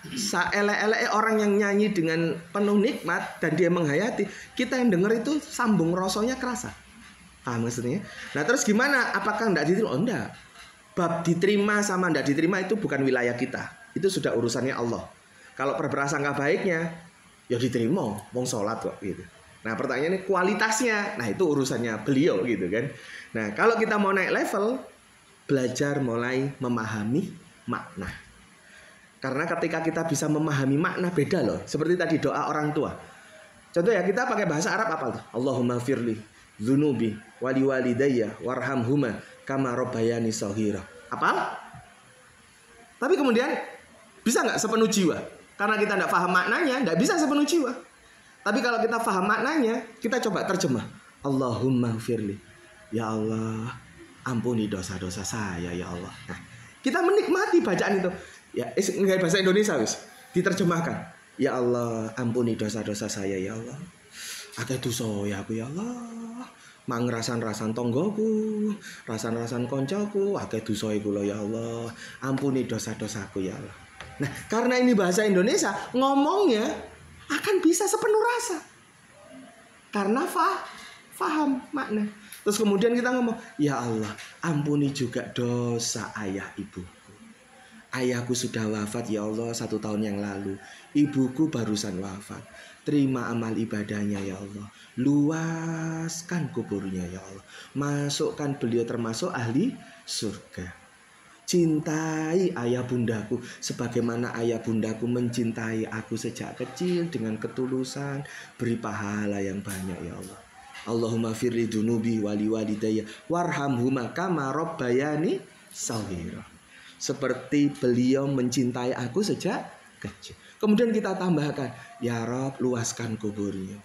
Saele-ele orang yang nyanyi dengan penuh nikmat dan dia menghayati, kita yang dengar itu sambung rasanya kerasa. Paham maksudnya? Nah terus gimana? Apakah enggak diterima? Oh enggak. Bab diterima sama enggak diterima itu bukan wilayah kita. Itu sudah urusannya Allah. Kalau berprasangka baiknya, ya diterima. Wong sholat kok gitu. Nah pertanyaannya kualitasnya, nah itu urusannya beliau gitu kan. Nah kalau kita mau naik level, belajar mulai memahami makna. Karena ketika kita bisa memahami makna beda loh. Seperti tadi doa orang tua. Contoh ya kita pakai bahasa Arab apa tuh? Allahumma firli dzunubi wali walidayya warhamhuma kama rabbayani shaghira. Apa? Tapi kemudian bisa nggak sepenuh jiwa? Karena kita tidak paham maknanya, nggak bisa sepenuh jiwa. Tapi kalau kita paham maknanya, kita coba terjemah. Allahumma firli. Ya Allah, ampuni dosa-dosa saya ya Allah. Nah, kita menikmati bacaan itu. Ya, nggak bahasa Indonesia wis. Diterjemahkan. Ya Allah, ampuni dosa-dosa saya ya Allah. Akeh dosa ya aku ya Allah. Mang rasan-rasan tonggoku, rasan-rasan koncoku, akeh dosa kula ya Allah. Ampuni dosa-dosaku ya Allah. Nah, karena ini bahasa Indonesia, ngomongnya akan bisa sepenuh rasa. Karena faham makna. Terus kemudian kita ngomong, ya Allah, ampuni juga dosa ayah ibuku. Ayahku sudah wafat ya Allah 1 tahun yang lalu. Ibuku barusan wafat. Terima amal ibadahnya ya Allah. Luaskan kuburnya ya Allah. Masukkan beliau termasuk ahli surga. Cintai ayah bundaku sebagaimana ayah bundaku mencintai aku sejak kecil dengan ketulusan. Beri pahala yang banyak ya Allah. Allahumma firli dunubi wali walidayya warhamhuma kama rabbayani shaghira. Seperti beliau mencintai aku sejak kecil. Kemudian kita tambahkan, ya Rob luaskan kuburnya.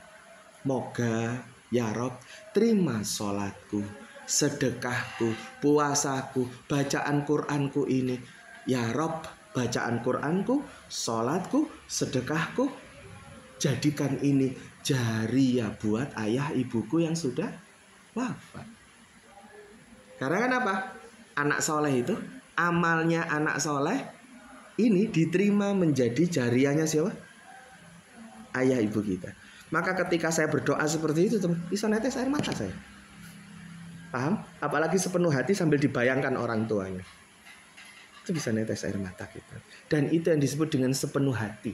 Moga ya Rob terima sholatku, sedekahku, puasaku, bacaan Qur'anku ini. Ya Rob bacaan Qur'anku, sholatku, sedekahku, jadikan ini jariyah buat ayah ibuku yang sudah wafat. Karena kan apa? Anak soleh itu, amalnya anak soleh ini diterima menjadi jariahnya siapa? Ayah ibu kita. Maka ketika saya berdoa seperti itu, bisa netes air mata saya. Paham? Apalagi sepenuh hati sambil dibayangkan orang tuanya. Itu bisa netes air mata kita. Dan itu yang disebut dengan sepenuh hati.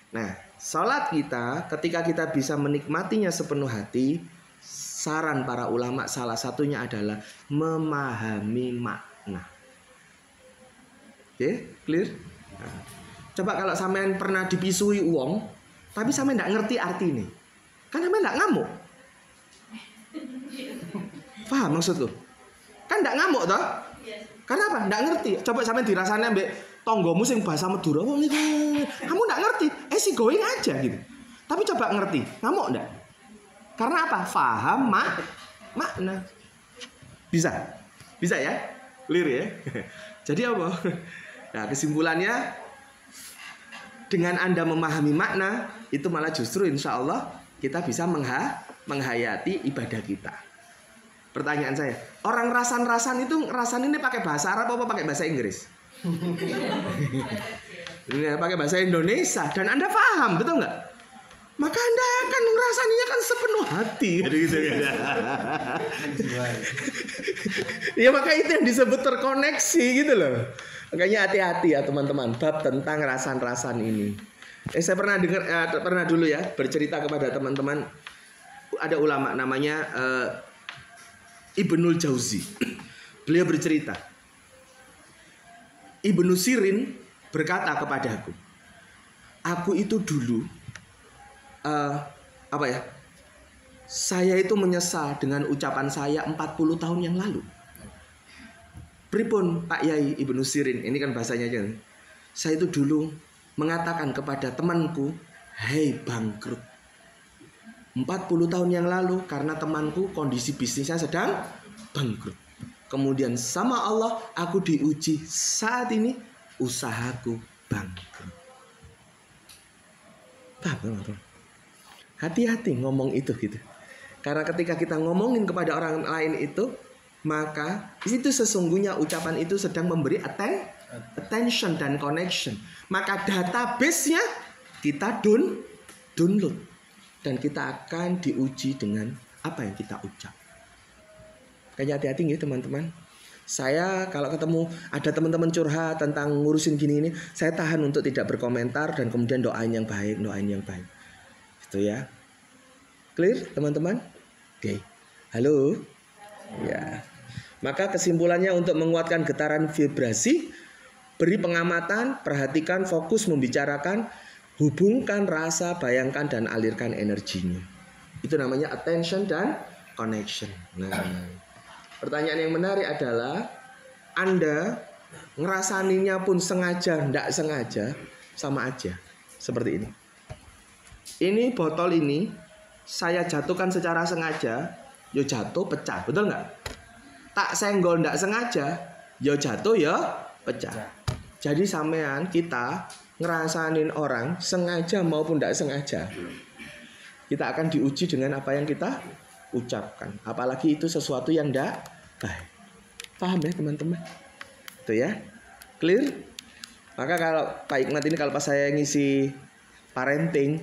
Nah, sholat kita ketika kita bisa menikmatinya sepenuh hati, saran para ulama salah satunya adalah memahami makna. Oke, clear? Nah, coba kalau sampean pernah dipisui uang, tapi sampean nggak ngerti arti ini, kan sampean nggak ngamuk. Paham maksudku? Kan nggak ngamuk toh? Karena apa? Nggak ngerti. Coba sampean dirasanya mbek tonggomu sing bahasa Madura, wong iki kamu nggak ngerti, si going aja gitu. Tapi coba ngerti, ngamuk nggak? Karena apa? Faham makna. Bisa ya, clear ya. Jadi apa? Nah, kesimpulannya dengan Anda memahami makna itu malah justru insya Allah kita bisa menghayati ibadah kita. Pertanyaan saya, orang rasan-rasan itu rasan ini pakai bahasa Arab apa pakai bahasa Inggris? Pakai bahasa Indonesia dan Anda paham, betul nggak? Maka Anda akan ngerasaninya kan sepenuh hati gitu ya. Ya maka itu yang disebut terkoneksi gitu loh. Makanya hati-hati ya teman-teman bab tentang rasan-rasan ini. Saya pernah dulu ya bercerita kepada teman-teman, ada ulama namanya Ibnul Jauzi. Beliau bercerita, Ibnu Sirin berkata kepadaku, aku itu dulu saya itu menyesal dengan ucapan saya 40 tahun yang lalu. Pripun Pak Yai Ibnu Sirin, ini kan bahasanya aja. Saya itu dulu mengatakan kepada temanku, hei bangkrut. 40 tahun yang lalu karena temanku kondisi bisnisnya sedang bangkrut. Kemudian sama Allah aku diuji, saat ini usahaku bangkrut. Teman-teman, hati-hati ngomong itu gitu. Karena ketika kita ngomongin kepada orang lain itu, maka itu sesungguhnya ucapan itu sedang memberi attention dan connection. Maka database-nya kita download dan kita akan diuji dengan apa yang kita ucap. Kayaknya hati-hati gitu teman-teman. Saya kalau ketemu ada teman-teman curhat tentang ngurusin gini ini, saya tahan untuk tidak berkomentar dan kemudian doain yang baik. Itu ya. Clear teman-teman? Oke. Halo. Ya. Maka kesimpulannya untuk menguatkan getaran vibrasi, beri pengamatan, perhatikan, fokus membicarakan, hubungkan rasa, bayangkan dan alirkan energinya. Itu namanya attention dan connection. Nah, pertanyaan yang menarik adalah Anda ngerasaninya pun sengaja, ndak sengaja, sama aja. Seperti ini. Ini botol ini saya jatuhkan secara sengaja, yo jatuh pecah, betul nggak? Tak senggol ndak sengaja, yo jatuh yo pecah. Jadi sampean kita ngerasain orang sengaja maupun ndak sengaja, kita akan diuji dengan apa yang kita ucapkan. Apalagi itu sesuatu yang ndak baik. Paham ya teman-teman? Itu ya, clear? Maka kalau Pak Hikmat ini kalau pas saya ngisi parenting,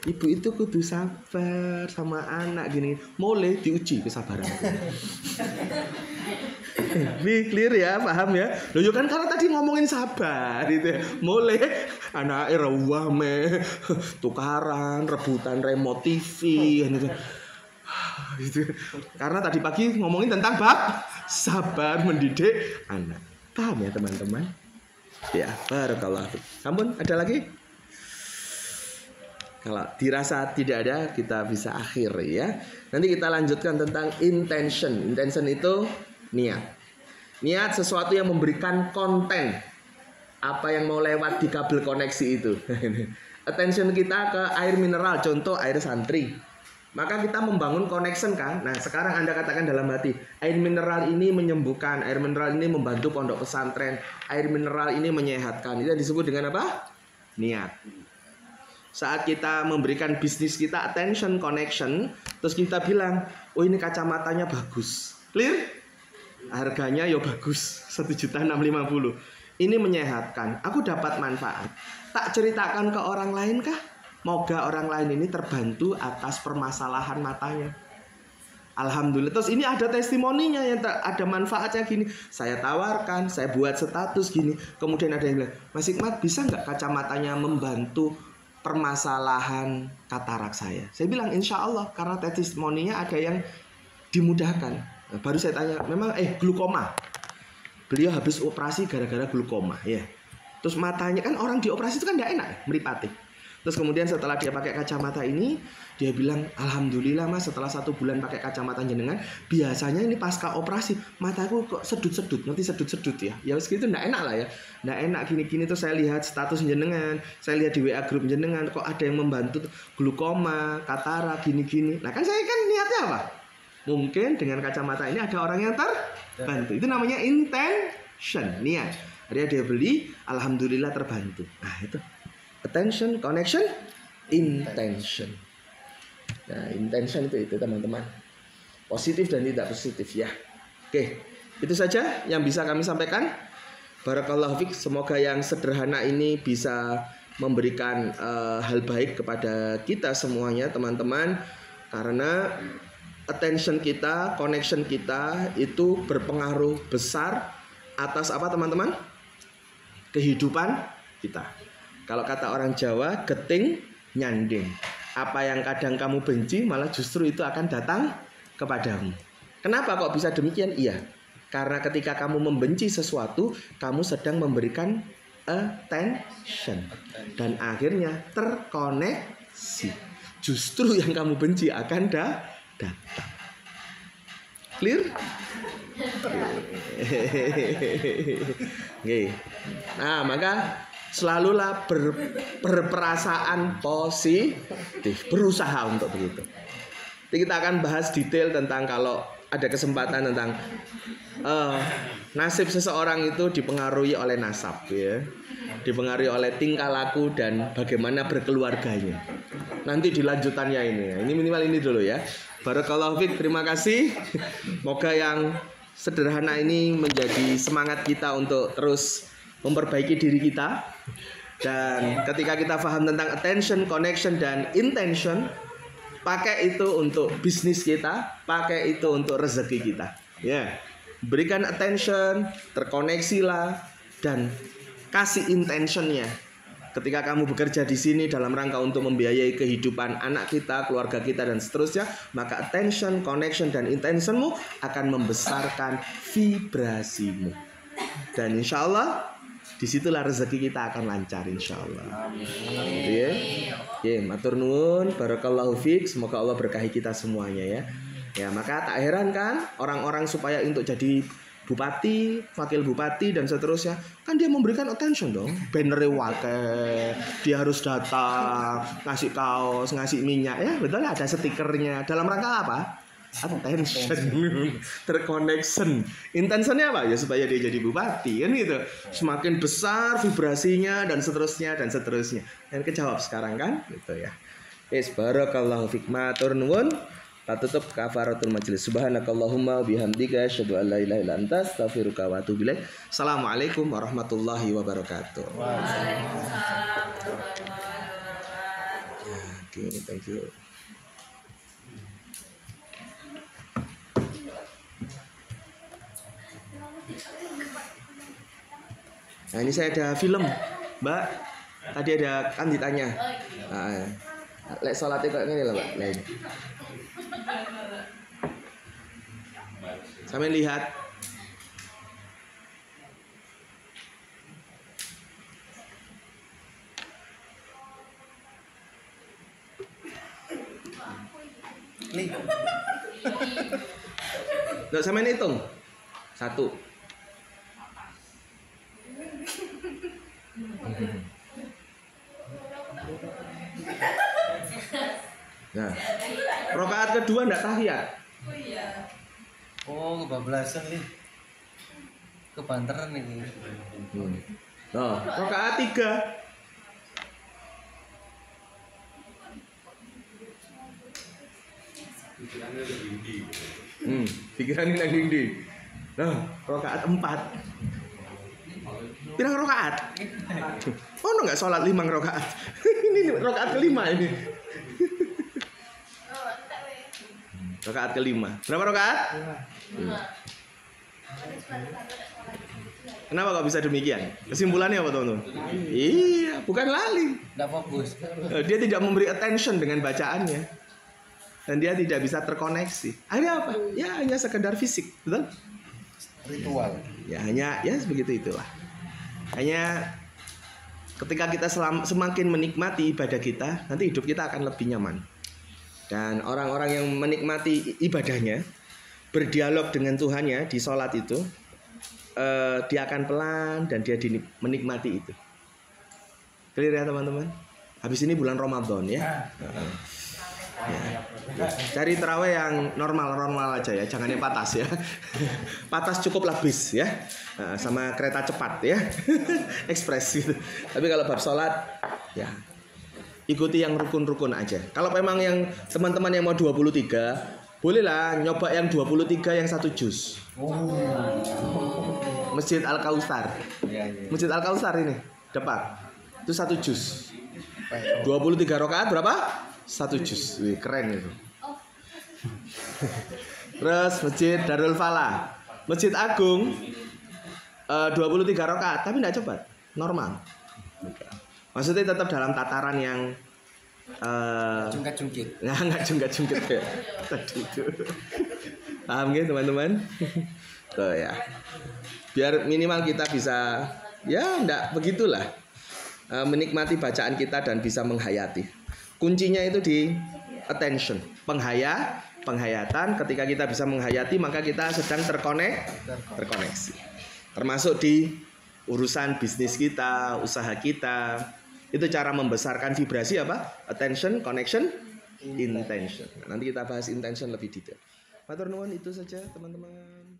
ibu itu kudu sabar sama anak gini, mulai diuji kesabaran. Clear ya, paham ya? Loh kan karena tadi ngomongin sabar gitu ya. Mulai anak rawah tukaran, rebutan remote TV gitu. Karena tadi pagi ngomongin tentang bab sabar mendidik anak. Paham ya teman-teman? Ya, barakallah. Namun ada lagi? Kalau dirasa tidak ada, kita bisa akhir ya. Nanti kita lanjutkan tentang intention. Intention itu niat. Niat sesuatu yang memberikan konten. Apa yang mau lewat di kabel koneksi itu. Attention kita ke air mineral, contoh air santri. Maka kita membangun connection kan. Nah sekarang Anda katakan dalam hati, air mineral ini menyembuhkan, air mineral ini membantu pondok pesantren, air mineral ini menyehatkan. Itu disebut dengan apa? Niat. Saat kita memberikan bisnis kita attention, connection, terus kita bilang, oh ini kacamatanya bagus, clear? Harganya yo bagus, 1.650.000. Ini menyehatkan, aku dapat manfaat. Tak ceritakan ke orang lain kah? Moga orang lain ini terbantu atas permasalahan matanya. Alhamdulillah. Terus ini ada testimoninya yang ada manfaatnya gini. Saya tawarkan, saya buat status gini. Kemudian ada yang bilang, Mas Hikmat bisa nggak kacamatanya membantu permasalahan katarak saya. Saya bilang insya Allah karena testimoninya ada yang dimudahkan. Nah, baru saya tanya, memang glukoma. Beliau habis operasi gara-gara glukoma ya. Terus matanya kan orang dioperasi itu kan tidak enak, meripati. Terus kemudian setelah dia pakai kacamata ini, dia bilang, alhamdulillah mas setelah 1 bulan pakai kacamata jenengan, biasanya ini pasca operasi mataku kok sedut-sedut, nanti sedut-sedut ya. Ya segitu tidak enak lah ya, tidak enak gini-gini. Terus saya lihat status jenengan, saya lihat di WA grup jenengan, kok ada yang membantu glukoma, katarak, gini-gini. Nah kan saya kan niatnya apa? Mungkin dengan kacamata ini ada orang yang terbantu. Itu namanya intention, niat. Akhirnya dia beli, alhamdulillah terbantu. Nah itu attention, connection, intention. Nah intention itu teman-teman, positif dan tidak positif ya. Oke, itu saja yang bisa kami sampaikan. Barakallahu fiik. Semoga yang sederhana ini bisa memberikan hal baik kepada kita semuanya teman-teman. Karena attention kita, connection kita itu berpengaruh besar atas apa teman-teman? Kehidupan kita. Kalau kata orang Jawa, geting nyanding. Apa yang kadang kamu benci malah justru itu akan datang kepadamu. Kenapa kok bisa demikian? Iya, karena ketika kamu membenci sesuatu, kamu sedang memberikan attention. Dan akhirnya terkoneksi. Justru yang kamu benci akan datang. Clear? Oke. Nah, maka selalulah berperasaan positif, berusaha untuk begitu. Jadi kita akan bahas detail tentang kalau ada kesempatan tentang nasib seseorang itu dipengaruhi oleh nasab ya. Dipengaruhi oleh tingkah laku dan bagaimana berkeluarganya. Nanti di lanjutannya ini. Ini minimal ini dulu ya. Barakallahu fiik, terima kasih. Semoga yang sederhana ini menjadi semangat kita untuk terus memperbaiki diri kita. Dan ketika kita paham tentang attention, connection, dan intention, pakai itu untuk bisnis kita, pakai itu untuk rezeki kita. Ya, berikan attention, terkoneksilah, dan kasih intentionnya. Ketika kamu bekerja di sini dalam rangka untuk membiayai kehidupan anak kita, keluarga kita, dan seterusnya, maka attention, connection, dan intentionmu akan membesarkan vibrasimu. Dan insya Allah disitulah rezeki kita akan lancar insya Allah. Gitu ya. Oke, matur nuwun, barakallahu fiik. Semoga Allah berkahi kita semuanya ya. Ya, maka tak heran kan orang-orang supaya untuk jadi bupati, wakil bupati dan seterusnya, kan dia memberikan attention dong. Bannernya wakil, dia harus datang, ngasih kaos, ngasih minyak ya, betul ada stikernya. Dalam rangka apa? Attention, terconnection. Intentionnya apa? Ya supaya dia jadi bupati kan gitu. Semakin besar vibrasinya dan seterusnya dan seterusnya. Dan kejawab sekarang kan gitu ya. Yes, barakallahu fiik, matur nuwun. Kita tutup kafaratul majelis. Subhanakallahumma bihamdika asyhadu an la ilaha illa anta astaghfiruka wa atubu ilaik. Assalamualaikum warahmatullahi wabarakatuh. Waalaikumsalam warahmatullahi wabarakatuh. Oke, thank you. Nah ini saya ada film, Mbak. Tadi ada kan ditanya. Lek sholatnya kayak gini lah, Mbak. Lain. Sampai lihat. Nih. Loh, sampai hitung. 1. Nah, rakaat kedua enggak tahiyat. Oh, kebablasan nih. Kebanteran ini. Nah, rakaat 3. Pikiran ini dindi. Nah, rakaat 4. Pirang rakaat? Oh, no, enggak sholat 5 rakaat. Ini rakaat kelima ini. Rakaat kelima. Berapa rakaat? 5. Kenapa kok bisa demikian? Kesimpulannya apa teman-teman? Iya, bukan lali. Nggak fokus. Dia tidak memberi attention dengan bacaannya. Dan dia tidak bisa terkoneksi. Akhirnya apa? Ya hanya sekedar fisik, betul? Ritual. Ya hanya ya begitu itulah. Hanya ketika kita semakin menikmati ibadah kita, nanti hidup kita akan lebih nyaman. Dan orang-orang yang menikmati ibadahnya, berdialog dengan Tuhannya di sholat itu, dia akan pelan dan dia menikmati itu. Clear ya teman-teman? Habis ini bulan Ramadan ya. Ya. Cari terawih yang normal aja ya, jangan yang patas ya. Patas cukup labis ya, sama kereta cepat ya, ekspres gitu. Tapi kalau bab sholat ya ikuti yang rukun-rukun aja. Kalau memang yang teman-teman yang mau 23, bolehlah nyoba yang 23 yang 1 juz. Masjid Al-Kausar. Masjid Al-Kausar ini depan. Itu 1 juz. 23 rakaat berapa? 1 juz. Wih, keren itu. Terus Masjid Darul Falah, Masjid Agung, 23 rakaat, tapi tidak cepat, normal. Maksudnya tetap dalam tataran yang Jungkat-jungkit. nggak jungkat-jungkit ya. Tadi itu. Paham gitu teman-teman? Tuh ya. Biar minimal kita bisa, ya enggak begitulah, menikmati bacaan kita dan bisa menghayati. Kuncinya itu di attention, penghayatan. Ketika kita bisa menghayati, maka kita sedang terkoneksi. Termasuk di urusan bisnis kita, usaha kita. Itu cara membesarkan vibrasi apa? Attention, connection, intention. Nanti kita bahas intention lebih detail. Matur nuwun, itu saja teman-teman.